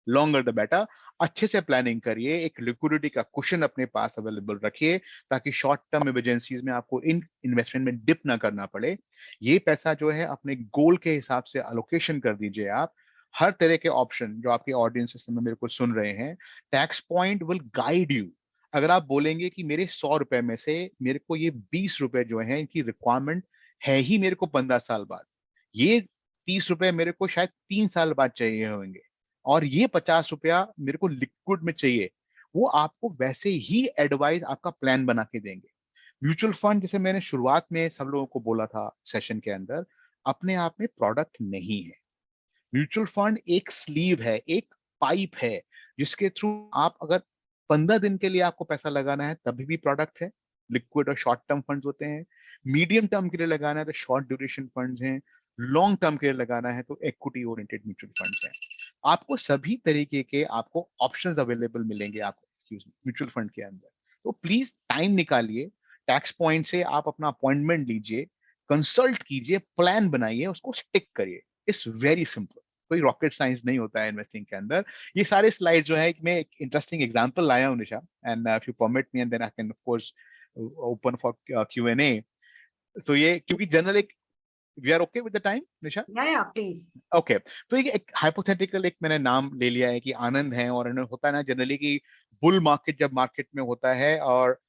longer the better. अच्छे से प्लानिंग करिए, एक लिक्विडिटी का कुशन अपने पास अवेलेबल रखिए, ताकि शॉर्ट टर्म इमरजेंसीज में आपको इन इन्वेस्टमेंट में डिप ना करना पड़े। ये पैसा जो है अपने गोल के हिसाब से अलोकेशन कर दीजिए आप। हर तरह के ऑप्शन जो आपके ऑडियंस इस समय मेरे को सुन रहे हैं, tax point will guide you. अगर आप बोलेंगे कि मेरे 100 रुपए में से मेरे को ये 20 रुपए जो है इनकी रिक्वायरमेंट है ही मेरे को 15 साल बाद, ये 30 रुपए मेरे को शायद 3 साल बाद चाहिए होंगे, और ये 50 रुपया मेरे को लिक्विड में चाहिए, वो आपको वैसे ही एडवाइस आपका प्लान बना के देंगे। म्यूचुअल फंड, जैसे मैंने शुरुआत में सब लोगों को बोला था सेशन के अंदर, अपने आप में प्रोडक्ट नहीं है। म्यूचुअल फंड एक स्लीव है, एक पाइप है, जिसके थ्रू आप अगर 15 दिन के लिए आपको पैसा लगाना है तभी भी प्रोडक्ट है। लिक्विड और शॉर्ट टर्म फंड्स होते हैं। मीडियम टर्म के लिए लगाना है तो शॉर्ट ड्यूरेशन फंड्स हैं। लॉन्ग टर्म के लिए लगाना है तो इक्विटी ओरिएंटेड म्यूचुअल फंड्स हैं। आपको सभी तरीके के आपको ऑप्शंस अवेलेबल मिलेंगे आपको, एक्सक्यूज मी, म्यूचुअल फंड के अंदर। तो प्लीज टाइम निकालिए, टैक्स पॉइंट से आप अपना अपॉइंटमेंट लीजिए, कंसल्ट कीजिए, प्लान बनाइए, उसको स्टिक करिए। इट्स वेरी सिंपल, कोई रॉकेट साइंस नहीं होता है इन्वेस्टिंग के अंदर। ये सारे स्लाइड जो है, मैं एक इंटरेस्टिंग एग्जांपल लाया हूं Nisha, and if you permit me and then I can of course open for Q&A। तो ये क्योंकि जनरल एक, we are okay with the time Nisha? Yeah, please. Okay तो ये एक हाइपोथेटिकल एक मैंने नाम ले लिया है कि आनंद है, और इन्हें होता है ना जनरली कि बुल मार्केट जब मार्केट में होता है और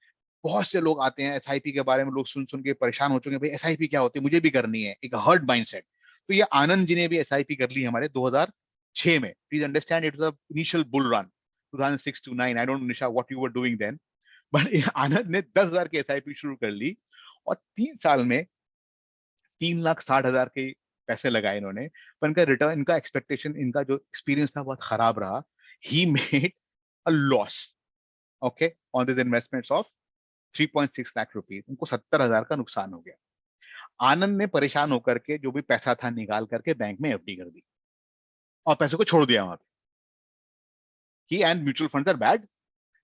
बहुत से लोग आते हैं एसआईपी के बारे में, लोग सुन सुन के परेशान हो चुके हैं, भाई एसआईपी क्या होती है, मुझे भी करनी है, एक हर्ड माइंडसेट। तो ये आनंद जी ने भी एसआईपी कर ली हमारे 2006 में। Please understand it was initial bull run 2006 to 9। I don't know Nisha what you were doing then, but Anand ने 10,000 की एसआईपी शुरू कर ली और 3 साल में 3,60,000 के पैसे लगाए इन्होंने। पर इनका रिटर्न, इनका एक्सपेक्टेशन, इनका जो एक्सपीरियंस था बहुत खराब रहा। ही made a loss, okay, on this investments of 3.6 lakh rupees. उनको 70,000 का नुकसान हो गया। आनंद ने परेशान होकर के जो भी पैसा था निकाल करके बैंक में एफडी कर दी और पैसे को छोड़ दिया वहां पे। कि and mutual fund are bad,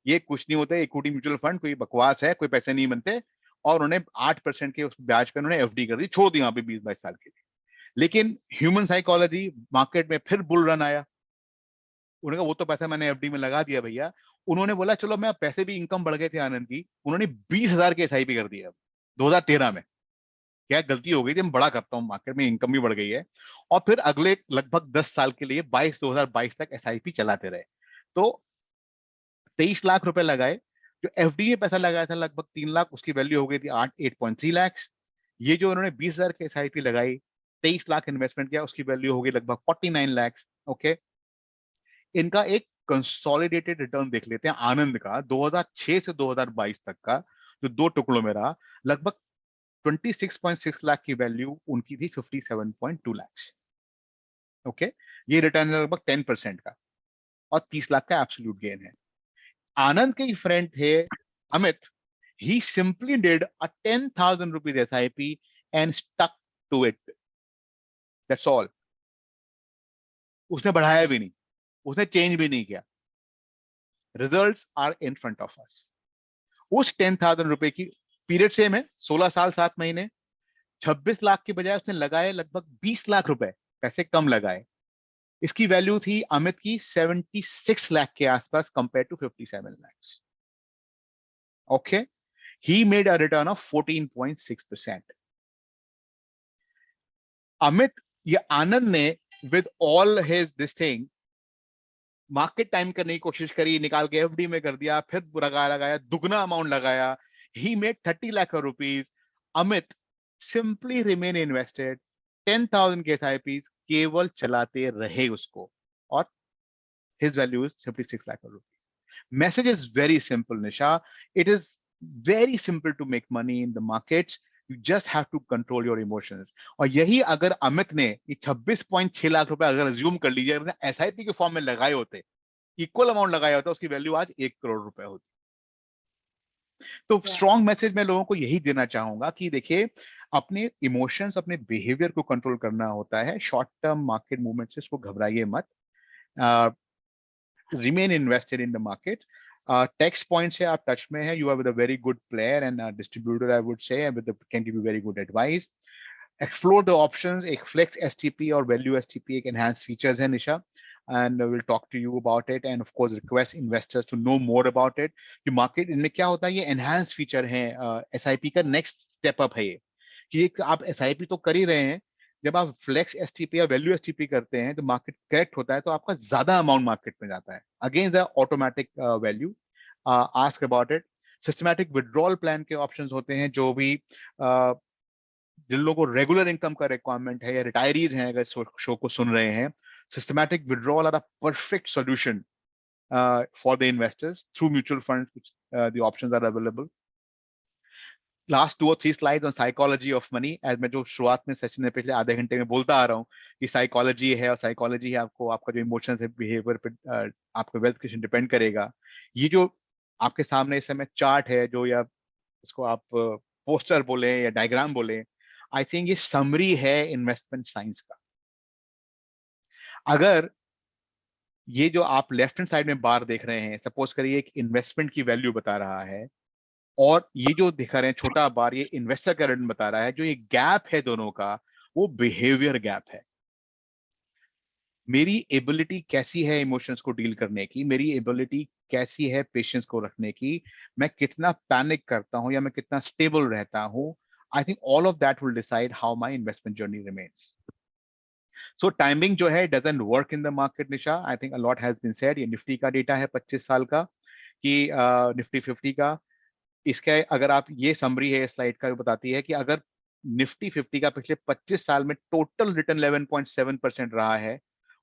ये कुछ नहीं होता, इक्विटी म्यूचुअल फंड कोई बकवास है, कोई पैसे नहीं बनते। और उन्होंने 8% के उस ब्याज पे उन्होंने एफडी कर दी, छोड़ दी वहां पे 20-22 साल के लिए। लेकिन ह्यूमन साइकोलॉजी, मार्केट में फिर बुल रन आया। उन्होंने कहा वो तो पैसा मैंने एफडी में लगा दिया भैया। उन्होंने बोला चलो, मैं पैसे भी, इनकम बढ़ गए थे आनंद की, उन्होंने 20,000 के एसआईपी कर दिया 2013 में। क्या गलती हो गई थी, मैं बड़ा करता हूँ, मार्केट में इनकम भी बढ़ गई है। और फिर अगले लगभग 10 साल के लिए 2022 तक एसआईपी चलाते रहे। तो 23 लाख रुपए लगाए। जो एफडी में पैसा लगाया था लगभग 3 लाख, उसकी वैल्यू हो गई थी 8.3 लाख। ये जो उन्होंने 20,000 की एसआईपी लगाई, 23 लाख इन्वेस्टमेंट किया, उसकी वैल्यू हो गई लगभग 49 लाख। ओके, इनका एक कंसोलिडेटेड रिटर्न देख लेते हैं आनंद का 2006 से 2022 तक का, जो दो टुकड़ों में रहा। लगभग 26.6 लाख की वैल्यू उनकी थी 57.2 लाख। ओके, ये रिटर्न है लगभग 10% का, और 30 लाख का एब्सोल्यूट गेन है। आनंद के फ्रेंड थे Amit, he simply did a 10,000 rupees SIP and stuck to it, that's all. उसने बढ़ाया भी नहीं, उसने चेंज भी नहीं किया। Results are in front of us. उस 10,000 रुपए की पीरियड सेम है, 16 साल 7 महीने, 26 लाख की बजाय उसने लगाए लगभग 20 लाख रुपए, पैसे कम लगाए। इसकी वैल्यू थी अमित की 76 लाख के आसपास compare to 57 lakh. Okay, he made a return of 14.6%। Amit, ये आनंद ने with all his this thing market time करने की कोशिश करी, निकाल के एफडी में कर दिया, फिर लगाया दुगना अमाउंट लगाया। He made 30 lakh rupees. Amit simply remain invested, 10,000 के एसआईपी केवल चलाते रहे उसको, और his value is 56 lakh rupees. Message is very simple, Nisha. It is very simple to make money in the markets. You just have to control your emotions. और यही अगर अमित ने ये 26.6 लाख रुपए अगर अज्यूम कर लीजिए, अगर एसआईपी के फॉर्म में लगाए होते, इक्वल अमाउंट लगाया होता, उसकी वैल्यू आज 1 करोड़ रुपए होती। तो स्ट्रॉन्ग मैसेज मैं लोगों को यही देना चाहूंगा कि देखिए, अपने इमोशंस, अपने बिहेवियर को कंट्रोल करना होता है। शॉर्ट टर्म मार्केट मूवमेंट से इसको घबराइए मत। remain invested in the market. Text point से आप टच में है, you are with a very good player and distributor, I would say, and can give you very good advice. Explore the options. एक flex STP और value STP एक enhanced features है निशा, and we'll talk to you about it, and of course request investors to know more about it. कि market इनमें क्या होता है, ये enhanced feature है, SIP का next step up है ये, कि आप SIP तो कर ही रहे हैं, जब आप फ्लेक्स एसटीपी या वैल्यू एसटीपी करते हैं तो मार्केट करेक्ट होता है, तो आपका ज्यादा अमाउंट मार्केट में जाता है against the automatic value. Ask about it. Systematic withdrawal plan के ऑप्शंस होते हैं, जो भी जिन लोगों को रेगुलर इनकम का रिक्वायरमेंट है या रिटायरीज हैं अगर शो को सुन रहे हैं, systematic withdrawal are a perfect solution for the investors through mutual funds. The options are available. Last 2 और 3 slide on psychology of money, as मैं जो शुरुआत में सेशन में पिछले आधे घंटे में बोलता आ रहा हूँ कि साइकोलॉजी है, और साइकोलॉजी है आपको, आपका जो इमोशंस है, बिहेवियर पे आपका वेल्थ क्रिएशन डिपेंड करेगा। ये जो आपके सामने इस समय चार्ट है, जो या इसको आप पोस्टर बोले या डायग्राम बोले, आई थिंक ये समरी है इन्वेस्टमेंट साइंस का। अगर ये जो आप लेफ्ट हैंड साइड में बार देख रहे हैं, सपोज करिए एक इन्वेस्टमेंट की वैल्यू बता रहा है, और ये जो दिखा रहे हैं छोटा बार, ये इन्वेस्टर का रिटर्न बता रहा है। जो ये गैप है दोनों का, वो बिहेवियर गैप है। मेरी एबिलिटी कैसी है इमोशंस को डील करने की, मेरी एबिलिटी कैसी है पेशेंस को रखने की, मैं कितना पैनिक करता हूं या मैं कितना स्टेबल रहता हूं, I think all of that will decide how my investment journey remains. So timing जो है doesn't work in the market Nisha. I think a lot has been said. ये निफ्टी का डेटा है 25 साल का कि निफ्टी 50 का, इसका अगर आप, ये समरी है स्लाइड का, बताती है कि अगर निफ्टी 50 का पिछले 25 साल में टोटल रिटर्न 11.7% रहा है,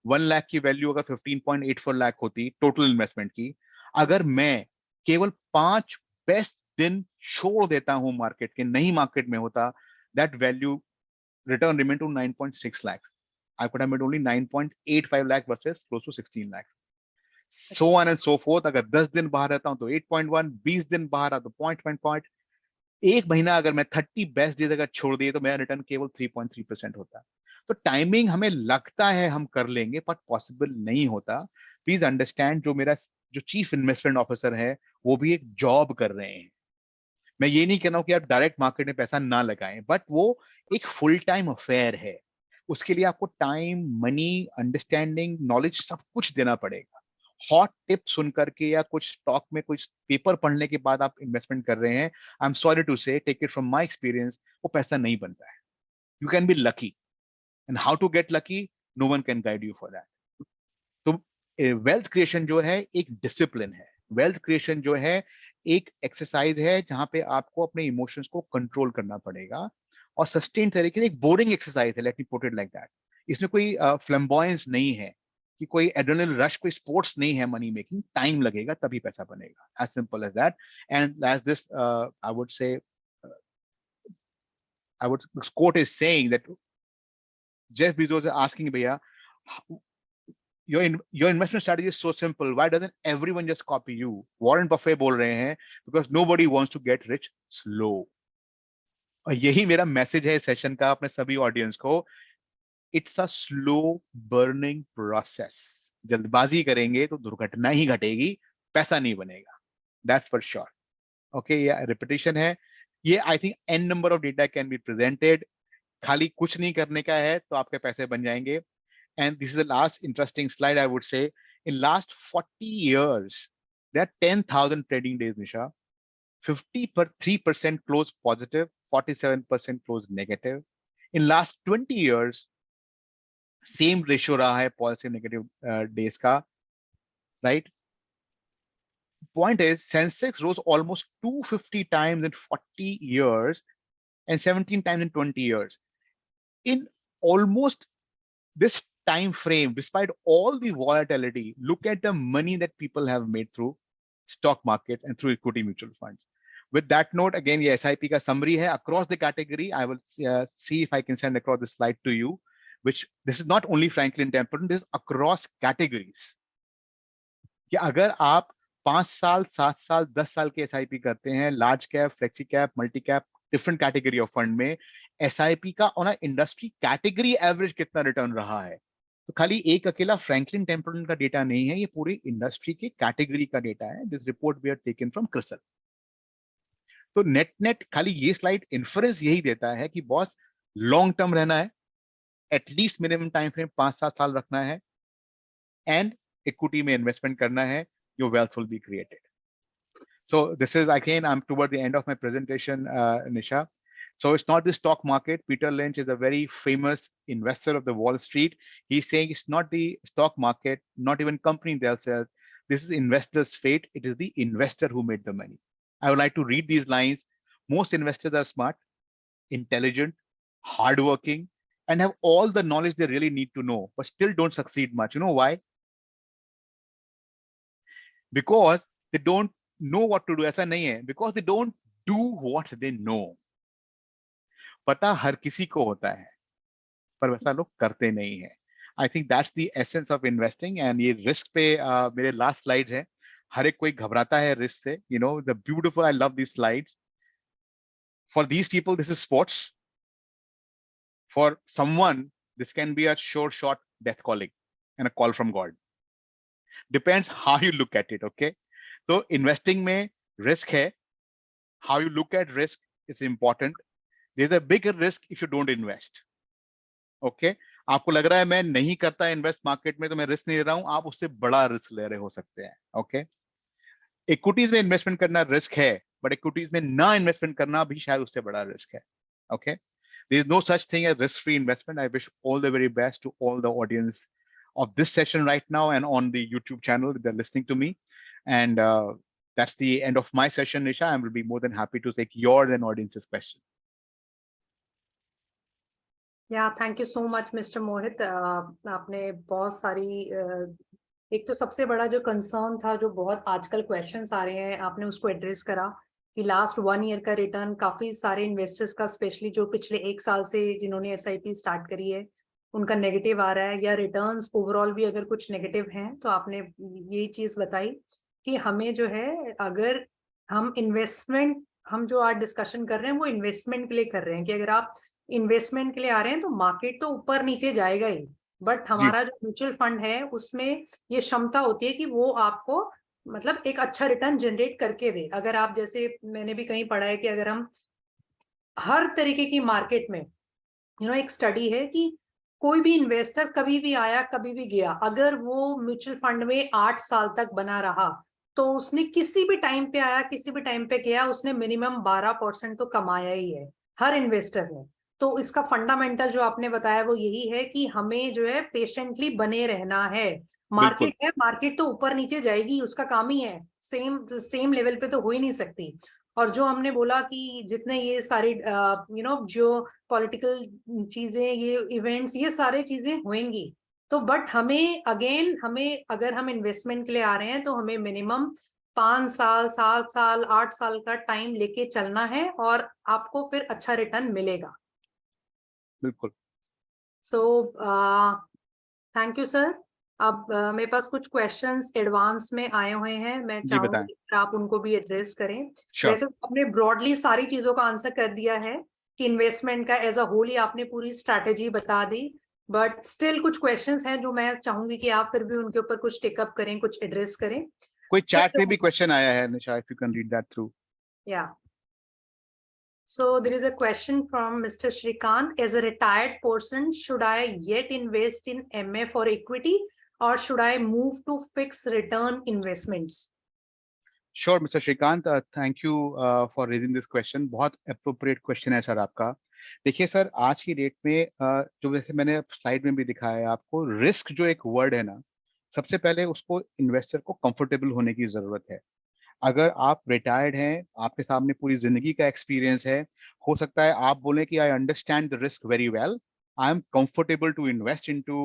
1 लाख की वैल्यू अगर 15.84 लाख होती टोटल इन्वेस्टमेंट की, अगर मैं केवल 5 बेस्ट दिन छोड़ देता हूं मार्केट के, नहीं मार्केट में होता, that value return remained to 9.6 lakhs. I could have made only 9.85 lakh versus close to 16 lakh. So on and so forth. अगर 10 दिन बाहर रहता हूं तो 8.1, 20 दिन बाहर आता तो 0.1, एक महीना अगर मैं 30 बेस्ट डेज अगर छोड़ दिए तो मेरा रिटर्न केवल 3.3% होता है। तो टाइमिंग हमें लगता है हम कर लेंगे, पर पॉसिबल नहीं होता। प्लीज अंडरस्टैंड, जो चीफ इन्वेस्टमेंट ऑफिसर है वो भी एक जॉब कर रहे हैं। मैं ये नहीं कह रहा हूं कि आप डायरेक्ट मार्केट में पैसा ना लगाएं, बट वो एक फुल टाइम अफेयर है। उसके लिए आपको टाइम, मनी, अंडरस्टैंडिंग, नॉलेज सब कुछ देना पड़ेगा। हॉट टिप सुन करके या कुछ स्टॉक में कुछ पेपर पढ़ने के बाद आप इन्वेस्टमेंट कर रहे हैं, I am sorry to say, take it from my experience, वो पैसा नहीं बनता है। You can be lucky, and how to get lucky, no one can guide you for that. तो वेल्थ क्रिएशन जो है एक डिसिप्लिन है। वेल्थ क्रिएशन जो है एक एक्सरसाइज है जहां पे आपको अपने इमोशंस को कंट्रोल करना पड़ेगा, और सस्टेन तरीके से। एक बोरिंग एक्सरसाइज है, let me put it like that. इसमें कोई फ्लैम्बॉयंस नहीं है, कि कोई एड्रेनल रश, कोई स्पोर्ट्स नहीं है मनी मेकिंग। टाइम लगेगा तभी पैसा बनेगा, as simple as that. And as this I would say, I would, quote is saying that Jeff Bezos is asking, भैया, your investment strategy is so simple, why doesn't everyone just copy you? Warren Buffett बोल रहे हैं, because nobody wants to get rich slow. और यही मेरा message है session का अपने सभी ऑडियंस को। It's a slow burning process. जल्दबाजी करेंगे तो दुर्घटना ही घटेगी, पैसा नहीं बनेगा, दैट्स फॉर श्योर। ओके, ये रिपीटिशन है। ये I think an number of data can be presented. खाली कुछ नहीं करने का है तो आपके पैसे बन जाएंगे। And this is the last interesting slide, I would say. In last 40 years, there are 10,000 trading days, Nisha. 53% close positive, 47% close negative. In last 20 years, same ratio raha hai positive negative days ka, right? Point is, Sensex rose almost 250 times in 40 years and 17 times in 20 years. In almost this time frame, despite all the volatility, look at the money that people have made through stock market and through equity mutual funds. With that note, again, ये SIP का summary है across the category. I will see if I can send across the slide to you, which this is not only Franklin Templeton, this is across categories. कि अगर आप 5 साल, 7 साल, 10 साल के SIP करते हैं, large cap, flexi cap, multi cap, different category of fund में, SIP का ऑन इंडस्ट्री कैटेगरी एवरेज कितना रिटर्न रहा है, तो खाली एक अकेला फ्रैंकलिन टेम्पलेटन का डेटा नहीं है, ये पूरी इंडस्ट्री की कैटेगरी का डेटा है। This report we are taken from CRISIL. तो नेट नेट खाली ये स्लाइड इन्फ्रेंस यही देता है कि बॉस, लॉन्ग टर्म रहना है, एटलीस्ट मिनिमम टाइम फ्रेम 5-7 साल रखना है, एंड इक्विटी में इन्वेस्टमेंट करना है, your wealth will be created. So this is, again, I'm toward the end of my presentation, Nisha. So it's not the stock market. Peter Lynch is a very famous investor of the Wall Street. He's saying it's not the stock market, not even company themselves. This is investor's fate. It is the investor who made the money. I would like to read these lines. Most investors are smart, intelligent, hardworking, and have all the knowledge they really need to know, but still don't succeed much. You know why? Because they don't know what to do. ऐसा नहीं है, because they don't do what they know. पता हर किसी को होता है, पर वैसा लोग करते नहीं है. I think that's the essence of investing. And ये risk पे मेरे last slides हैं. हर एक कोई घबराता है risk से. You know, the beautiful, I love these slides. For these people, this is sports. For someone, this can be a sure shot death calling and a call from God. Depends how you look at it, okay? तो investing में risk है, how you look at risk is important. There's a bigger risk if you don't invest. Okay, आपको लग रहा है मैं नहीं करता इन्वेस्ट मार्केट में तो मैं रिस्क नहीं ले रहा हूं, आप उससे बड़ा रिस्क ले रहे हो सकते हैं. ओके, इक्विटीज में इन्वेस्टमेंट करना रिस्क है, बट इक्विटीज में ना इन्वेस्टमेंट करना भी शायद उससे बड़ा रिस्क है. Okay, there is no such thing as risk-free investment. I wish all the very best to all the audience of this session right now and on the YouTube channel if they're listening to me. And that's the end of my session, Nisha. I will be more than happy to take yours and audience's question. Yeah, thank you so much, Mr. Mohit. आपने बहुत सारी एक तो सबसे बड़ा जो concern था, जो बहुत आजकल क्वेश्चंस आ रहे हैं, आपने उसको एड्रेस करा कि लास्ट 1 ईयर का रिटर्न काफी सारे इन्वेस्टर्स का, स्पेशली जो पिछले 1 साल से जिन्होंने एसआईपी स्टार्ट करी है, उनका नेगेटिव आ रहा है, या रिटर्न्स ओवरऑल भी अगर कुछ नेगेटिव हैं. तो आपने यही चीज बताई कि हमें जो है, अगर हम इन्वेस्टमेंट, हम जो आज डिस्कशन कर रहे हैं वो इन्वेस्टमेंट के लिए कर रहे हैं, कि अगर आप इन्वेस्टमेंट के लिए आ रहे हैं तो मार्केट तो ऊपर नीचे जाएगा ही, बट हमारा जो म्यूचुअल फंड है उसमें ये क्षमता होती है कि वो आपको मतलब एक अच्छा रिटर्न जनरेट करके दे. अगर आप, जैसे मैंने भी कहीं पढ़ा है कि अगर हम हर तरीके की मार्केट में, एक स्टडी है कि कोई भी इन्वेस्टर कभी भी आया कभी भी गया, अगर वो म्यूचुअल फंड में 8 साल तक बना रहा तो उसने किसी भी टाइम पे आया किसी भी टाइम पे गया, उसने मिनिमम 12% तो कमाया ही है, हर इन्वेस्टर ने. तो इसका फंडामेंटल जो आपने बताया वो यही है कि हमें जो है पेशेंटली बने रहना है. बिल्कुल. मार्केट है, मार्केट तो ऊपर नीचे जाएगी, उसका काम ही है, सेम सेम लेवल पे तो हो ही नहीं सकती. और जो हमने बोला कि जितने ये सारी जो पॉलिटिकल चीजें, ये इवेंट्स, ये सारे चीजें होंगी, तो बट हमें अगेन, हमें अगर हम इन्वेस्टमेंट के लिए आ रहे हैं तो हमें मिनिमम 5 साल 7 साल 8 साल का टाइम लेके चलना है, और आपको फिर अच्छा रिटर्न मिलेगा. बिल्कुल. So thank you sir. अब मेरे पास कुछ क्वेश्चंस एडवांस में आए हुए हैं, मैं जी बताएं. चाहूंगी कि आप उनको भी एड्रेस करें. Sure. वैसे तो आपने ब्रॉडली सारी चीजों का आंसर कर दिया है कि इन्वेस्टमेंट का एज अ होल ही आपने पूरी स्ट्रैटेजी बता दी, बट स्टिल कुछ क्वेश्चंस हैं जो मैं चाहूंगी कि आप फिर भी उनके ऊपर कुछ टेकअप करें, कुछ एड्रेस करें. कोई So, चैट में भी क्वेश्चन आया है निशा, if you can read that through. yeah. So there is a question from Mr. Shrikant. As a retired person, should I yet invest in MF or equity, or should I move to fixed return investments? Sure, Mr. Shrikant, thank you for raising this question. बहुत appropriate question है sir आपका. देखिए sir, आज की date में जो वैसे मैंने स्लाइड में भी दिखाया है आपको, रिस्क जो एक वर्ड है ना, सबसे पहले उसको इन्वेस्टर को कंफर्टेबल होने की जरूरत है. अगर आप रिटायर्ड हैं, आपके सामने पूरी जिंदगी का एक्सपीरियंस है, हो सकता है आप बोले कि I understand the risk very well, I am comfortable to invest into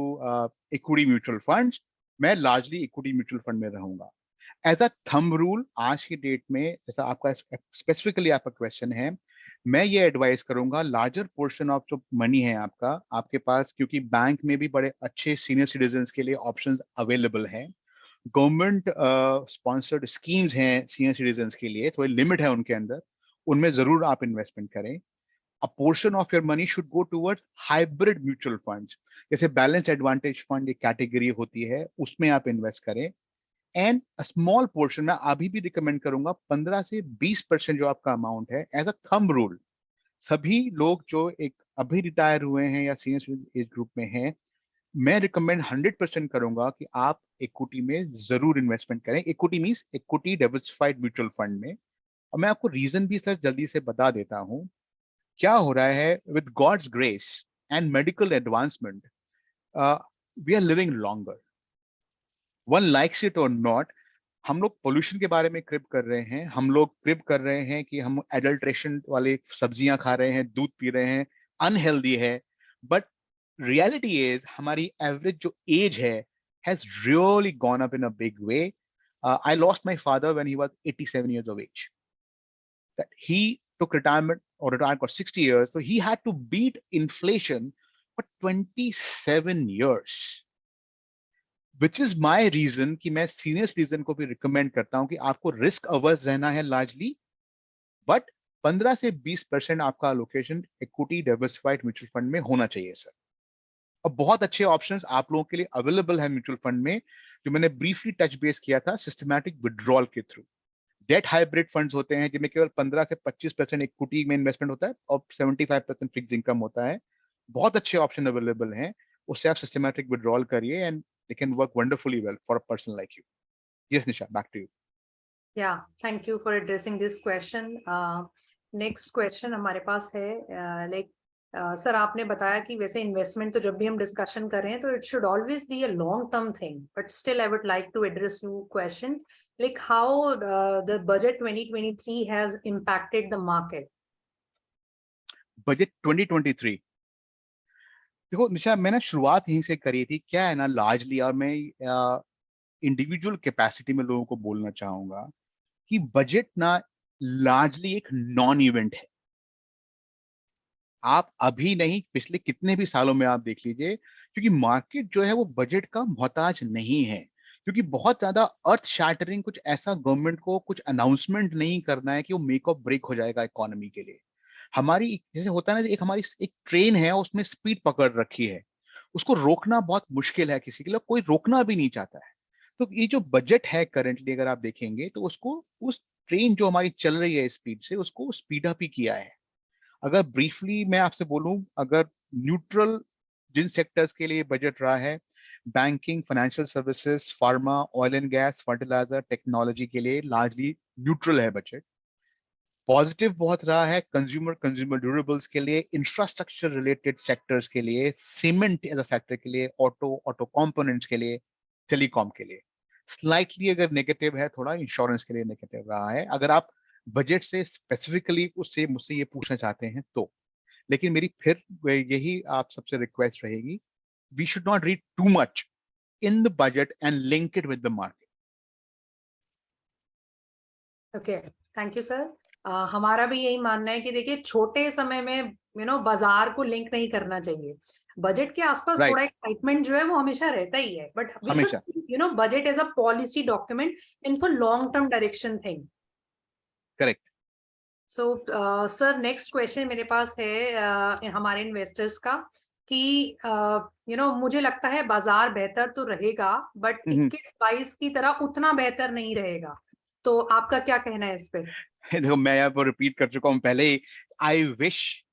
equity mutual funds, मैं लार्जली इक्विटी म्यूचुअल फंड में रहूंगा. एज अ थंब रूल आज की डेट में, जैसा आपका स्पेसिफिकली आपका क्वेश्चन है, मैं ये एडवाइस करूंगा, लार्जर पोर्शन ऑफ जो मनी है आपका आपके पास, क्योंकि बैंक में भी बड़े अच्छे सीनियर सिटीजन के लिए ऑप्शंस अवेलेबल हैं, गवर्नमेंट स्पॉन्सर्ड स्कीम्स हैं सीनियर सिटीजन के लिए, थोड़ी लिमिट है उनके अंदर, उनमें जरूर आप इन्वेस्टमेंट करें. अ portion of your money should go towards hybrid mutual funds, जैसे बैलेंस एडवांटेज फंड एक कैटेगरी होती है, उसमें आप इन्वेस्ट करें. एंड अ स्मॉल पोर्शन मैं अभी भी रिकमेंड करूंगा, 15 से 20% जो आपका अमाउंट है, एज अ थंब रूल, सभी लोग जो एक अभी रिटायर हुए हैं या सीनियर एज ग्रुप में हैं, मैं रिकमेंड 100% करूंगा कि आप इक्विटी में जरूर इन्वेस्टमेंट करें. Equity means equity diversified mutual fund में. और मैं आपको रीजन भी सर जल्दी से बता देता हूं. क्या हो रहा है, with God's grace and medical advancement, we are living longer, one likes it और नॉट. हम लोग पोल्यूशन के बारे में क्रिप कर रहे हैं, हम लोग क्रिप कर रहे हैं कि हम एडल्ट्रेशन वाले सब्जियां खा रहे हैं, दूध पी रहे हैं, अनहेल्दी है. बट रियलिटी इज हमारी एवरेज जो एज है has really gone up in a big way. I lost my father when he was 87 years of age. That he took retirement or retired for 60 years, so he had to beat inflation for 27 years. Which is my reason कि मैं senior citizen को भी recommend करता हूं कि आपको risk averse रहना है लार्जली, बट 15 से 20% आपका allocation equity diversified mutual fund में होना चाहिए सर. अब बहुत अच्छे ऑप्शंस आप लोगों के लिए अवेलेबल है म्यूचुअल फंड में, जो मैंने ब्रीफली टच बेस किया था सिस्टमैटिक विड्रॉल के थ्रू. डेट हाइब्रिड फंड्स होते हैं जिनमें केवल 15 से 25% इक्विटी में इन्वेस्टमेंट होता है और 75% फिक्स इनकम होता है। बहुत अच्छे ऑप्शन अवेलेबल हैं, उससे आप सिस्टमैटिक विड्रॉल करिए and they can work wonderfully well for a person like you. Yes Nisha, back to you. Yeah, thank you for addressing this question. Next question हमारे पास है, like सर आपने बताया कि वैसे इन्वेस्टमेंट तो जब भी हम डिस्कशन कर रहे हैं तो it should always be a long term thing, but still I would like to address you question like how the budget 2023 has impacted the market. Budget 2023, देखो निशा, मैंने शुरुआत यहीं से करी थी। क्या है ना, लार्जली, और मैं इंडिविजुअल कैपेसिटी में लोगों को बोलना चाहूंगा कि बजट ना लार्जली एक नॉन इवेंट है। आप अभी नहीं, पिछले कितने भी सालों में आप देख लीजिए, क्योंकि मार्केट जो है वो बजट का मोहताज नहीं है। क्योंकि बहुत ज्यादा अर्थ शैटरिंग कुछ ऐसा गवर्नमेंट को कुछ अनाउंसमेंट नहीं करना है कि वो मेक और ब्रेक हो जाएगा इकोनॉमी के लिए। हमारी जैसे होता है ना, एक हमारी एक ट्रेन है, उसमें स्पीड पकड़ रखी है, उसको रोकना बहुत मुश्किल है, किसी के लिए कोई रोकना भी नहीं चाहता है। तो ये जो बजट है करंटली, अगर आप देखेंगे तो उसको, उस ट्रेन जो हमारी चल रही है स्पीड से, उसको स्पीड अप ही किया है। अगर ब्रीफली मैं आपसे बोलूं, अगर न्यूट्रल जिन सेक्टर्स के लिए बजट रहा है, banking, financial services, pharma, oil and gas, fertiliser, technology के लिए लार्जली न्यूट्रल है बजट। पॉजिटिव बहुत रहा है कंज्यूमर ड्यूरेबल्स के लिए, इंफ्रास्ट्रक्चर रिलेटेड सेक्टर्स के लिए, सीमेंट एज अ सेक्टर के लिए, ऑटो कंपोनेंट्स के लिए, टेलीकॉम के लिए। स्लाइटली अगर नेगेटिव है थोड़ा, इंश्योरेंस के लिए नेगेटिव रहा है, अगर आप बजट से स्पेसिफिकली उससे मुझसे ये पूछना चाहते हैं तो। लेकिन मेरी फिर यही आप सबसे रिक्वेस्ट रहेगी, we should not read too much in the budget and link it with the market. Okay, thank you sir. हमारा भी यही मानना है कि देखिए छोटे समय में बाजार को लिंक नहीं करना चाहिए। बजट के आसपास राइट, थोड़ा एक्साइटमेंट जो है वो हमेशा रहता ही है, बट वी शुड हमेशा। Budget as a policy document in for long term direction thing. Correct. So sir next question मेरे पास है हमारे इन्वेस्टर्स का कि मुझे लगता है बाजार बेहतर तो रहेगा बट 21-22 की तरह उतना बेहतर नहीं रहेगा, तो आपका क्या कहना है इस पे? देखो, मैं यहाँ पर रिपीट कर चुका हूँ पहले ही। आई विश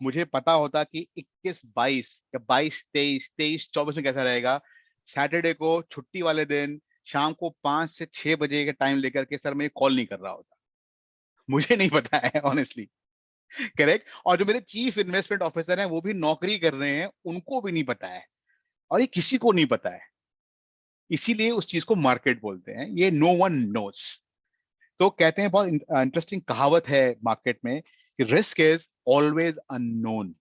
मुझे पता होता कि 21-22 या 22-23, 23-24 में कैसा रहेगा। सैटरडे को छुट्टी वाले दिन शाम को 5 से 6 बजे का टाइम लेकर के सर मैं कॉल नहीं कर रहा होता। मुझे नहीं पता है ऑनेस्टली। करेक्ट। और जो मेरे चीफ इन्वेस्टमेंट ऑफिसर हैं वो भी नौकरी कर रहे हैं, उनको भी नहीं पता है, और ये किसी को नहीं पता है। इसीलिए उस चीज को मार्केट बोलते हैं, ये नो वन नोस। तो कहते हैं, बहुत इंटरेस्टिंग कहावत है मार्केट में कि रिस्क इज ऑलवेज अननोन।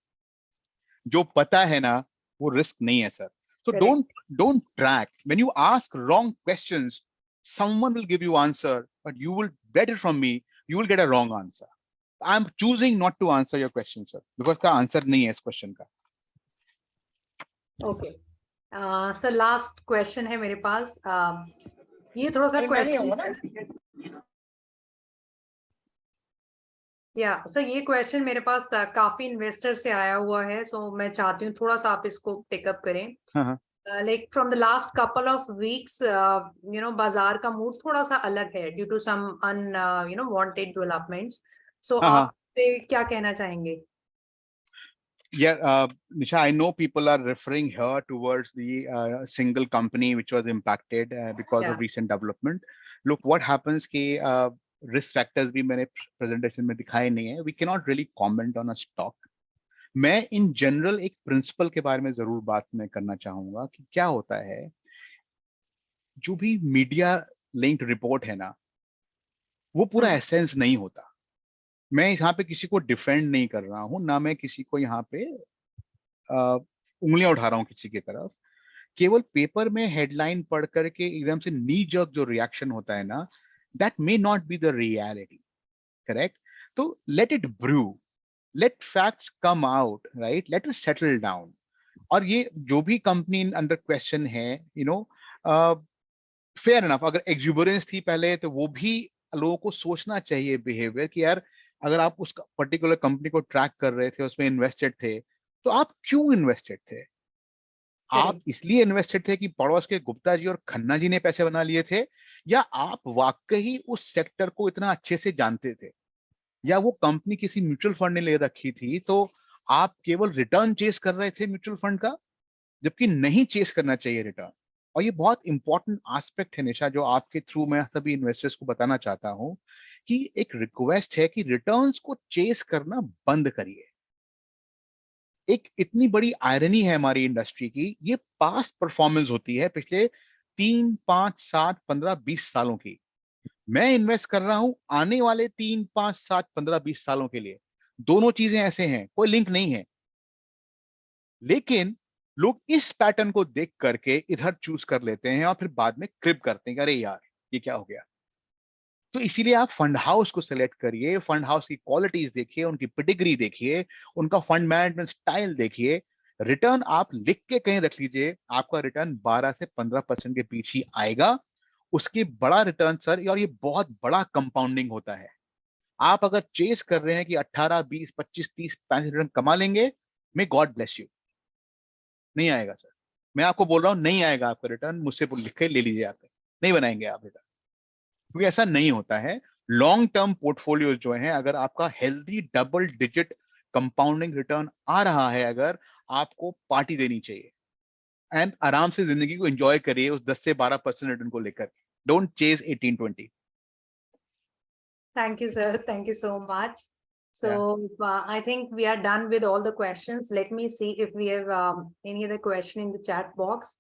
जो पता है ना वो रिस्क नहीं है sir. So correct. don't track. When you ask wrong questions, someone will give you answer, but you will get it from me, you will get a wrong answer. I'm choosing not to answer your question, sir, because का answer नहीं है इस question का। Okay sir, last question है मेरे पास। ये थोड़ा सा मैं नहीं आऊंगा क्वेश्चन, ना। या सर ये क्वेश्चन मेरे पास काफी इन्वेस्टर से आया हुआ है, सो मैं चाहती हूँ थोड़ा सा आप इसको टेकअप करें। हाँ हाँ like from the last couple of weeks बाजार का मूड थोड़ा सा अलग है due to some wanted developments, so हाँ आप हाँ। पे क्या कहना चाहेंगे? Yeah, Nisha, I know people are referring here towards the single company which was impacted because या of recent development. Look, what happens कि risk factors भी मैंने presentation में दिखाए नहीं है. We cannot really comment on a stock. मैं in general एक प्रिंसिपल के बारे में जरूर बात मैं करना चाहूंगा कि क्या होता है, जो भी मीडिया लिंक्ड रिपोर्ट है ना, वो पूरा एसेंस नहीं होता। मैं यहाँ पे किसी को डिफेंड नहीं कर रहा हूँ, ना मैं किसी को यहाँ पे उंगलियां उठा रहा हूँ किसी की तरफ। केवल पेपर में हेडलाइन पढ़ करके एकदम से नी जर्क जो रिएक्शन होता है ना, that may not be the reality. Correct. तो let it brew, let facts come out, right, let it settle down. और ये जो भी कंपनी अंडर क्वेश्चन है, फेयर इनफ, अगर एक्सुबरेंस थी पहले तो वो भी लोगों को सोचना चाहिए बिहेवियर कि यार, अगर आप उस पर्टिकुलर कंपनी को ट्रैक कर रहे थे, उसमें इन्वेस्टेड थे, तो आप क्यों इन्वेस्टेड थे? आप करेक्ट। इसलिए इन्वेस्टेड थे कि पड़ोस के गुप्ता जी और खन्ना जी ने पैसे बना लिए थे, या आप वाकई उस सेक्टर को इतना अच्छे से जानते थे, या वो कंपनी किसी म्यूचुअल फंड ने ले रखी थी तो आप केवल रिटर्न चेस कर रहे थे म्यूचुअल फंड का, जबकि नहीं चेस करना चाहिए रिटर्न। और ये बहुत इंपॉर्टेंट एस्पेक्ट है निशा, जो आपके थ्रू मैं सभी इन्वेस्टर्स को बताना चाहता हूं कि एक रिक्वेस्ट है कि रिटर्न्स को चेस करना बंद करिए। एक इतनी बड़ी आयरनी है हमारी इंडस्ट्री की, ये पास्ट परफॉर्मेंस होती है पिछले 3, 5, 7, 15, 20 सालों की। मैं इन्वेस्ट कर रहा हूं आने वाले 3, 5, 7, 15, 20 सालों के लिए। दोनों चीजें ऐसे हैं, कोई लिंक नहीं है। लेकिन लोग इस पैटर्न को देख करके इधर चूज कर लेते हैं और फिर बाद में क्रिप करते हैं कि अरे यार ये क्या हो गया। तो इसीलिए आप फंड हाउस को सिलेक्ट करिए, फंड हाउस की क्वालिटीज देखिए, उनकी पेडिग्री देखिए, उनका फंड मैनेजमेंट स्टाइल देखिए। रिटर्न आप लिख के कहीं रख लीजिए, आपका रिटर्न 12 से 15% के बीच ही आएगा। उसकी बड़ा रिटर्न सर, और ये बहुत बड़ा कंपाउंडिंग होता है। आप अगर चेस कर रहे हैं कि 18, 20, 25, 30, 35 रिटर्न कमा लेंगे, मे गॉड ब्लेस यू, नहीं आएगा सर। मैं आपको बोल रहा हूं नहीं आएगा आपका रिटर्न, मुझसे लिख के ले लीजिए, आप नहीं बनाएंगे आप रिटर्न, क्योंकि ऐसा नहीं होता है। लॉन्ग टर्म पोर्टफोलियो जो है, अगर आपका healthy double digit compounding return आ रहा है, अगर आपको पार्टी देनी चाहिए एंड आराम से जिंदगी को एंजॉय करिए उस 10 से 12% रिटर्न को लेकर। Don't chase 18-20। Thank you, sir. Thank you so much. Yeah. So I think we are done with all the questions. Let me see if we have any other question in the chat box.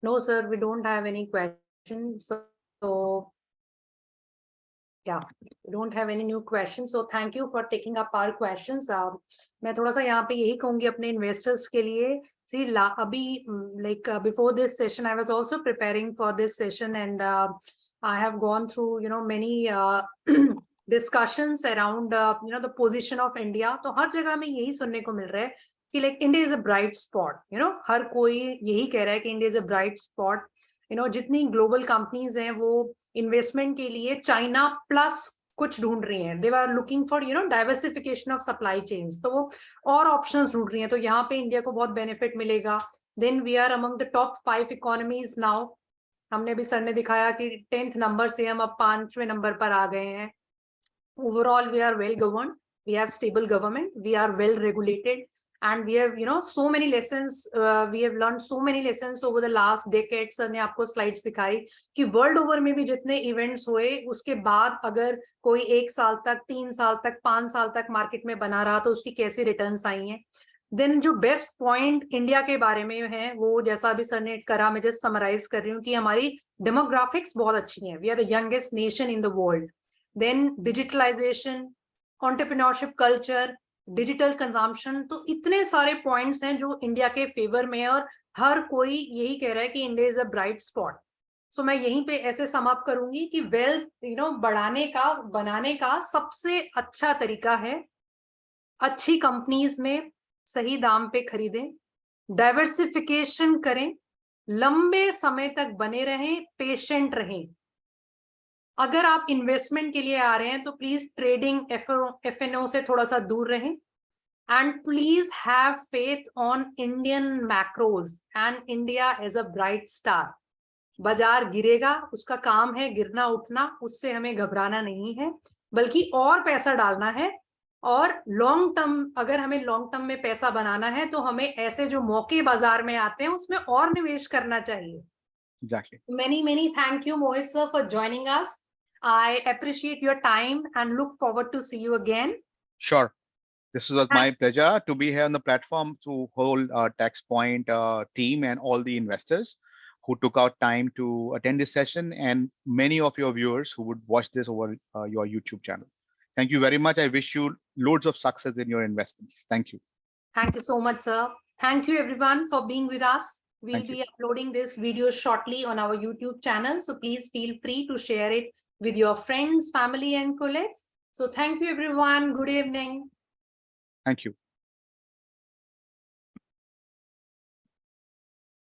No, sir, we don't have any questions. So yeah, we don't have any new questions. So thank you for taking up our questions. मैं थोड़ा सा यहाँ पे यही कहूँगी अपने investors के लिए. See, abhi, like before this session, I was also preparing for this session, and I have gone through, many discussions around, the position of India. तो हर जगह में यही सुनने को मिल रहा है कि like India is a bright spot. हर कोई यही कह रहा है कि India is a bright spot. जितनी global companies हैं वो इन्वेस्टमेंट के लिए चाइना प्लस कुछ ढूंढ रही हैं. They are looking for diversification of supply chains. तो वो और ऑप्शंस ढूंढ रही हैं. तो यहाँ पे इंडिया को बहुत बेनिफिट मिलेगा. Then we are among the top 5 economies now. हमने भी सर ने दिखाया कि 10th नंबर से हम अब 5वें नंबर पर आ गए हैं. Overall we are well governed, we have stable government, we are well regulated, and we have so many lessons, we have learned so many lessons over the last decade. Sir ने आपको slides दिखाई कि world over में भी जितने events हुए उसके बाद अगर कोई 1 साल तक, 3 साल तक, 5 साल तक मार्केट में बना रहा तो उसकी कैसी रिटर्न्स आई हैं. देन जो बेस्ट पॉइंट इंडिया के बारे में है वो जैसा अभी सर ने करा, मैं जस्ट समराइज कर रही हूँ कि हमारी डेमोग्राफिक्स बहुत अच्छी हैं. We are the youngest nation in the world. Then digitalisation, entrepreneurship culture, digital consumption. तो इतने सारे पॉइंट्स हैं जो इंडिया के फेवर में है और हर कोई यही कह रहा है कि India is a bright spot. So मैं यहीं पे ऐसे सम अप करूंगी कि वेल्थ बनाने का सबसे अच्छा तरीका है अच्छी कंपनीज में सही दाम पे खरीदें, डाइवर्सिफिकेशन करें, लंबे समय तक बने रहें, पेशेंट रहें. अगर आप इन्वेस्टमेंट के लिए आ रहे हैं तो प्लीज ट्रेडिंग एफएनओ से थोड़ा सा दूर रहें. And please have faith on Indian macros and India is a bright star. बाजार गिरेगा, उसका काम है गिरना उठना, उससे हमें घबराना नहीं है बल्कि और पैसा डालना है. और लॉन्ग टर्म, अगर हमें लॉन्ग टर्म में पैसा बनाना है तो हमें ऐसे जो मौके बाजार में आते हैं उसमें और निवेश करना चाहिए. Exactly. Many thank you, Mohit sir, for joining us. I appreciate your time and look forward to see you again. Sure. This was my pleasure to be here on the platform to whole TaxPoint team and all the investors who took out time to attend this session, and many of your viewers who would watch this over your YouTube channel. Thank you very much. I wish you loads of success in your investments. Thank you. Thank you so much, sir. Thank you everyone for being with us. We'll be uploading this video shortly on our YouTube channel. So please feel free to share it with your friends, family, and colleagues. So thank you everyone. Good evening. Thank you.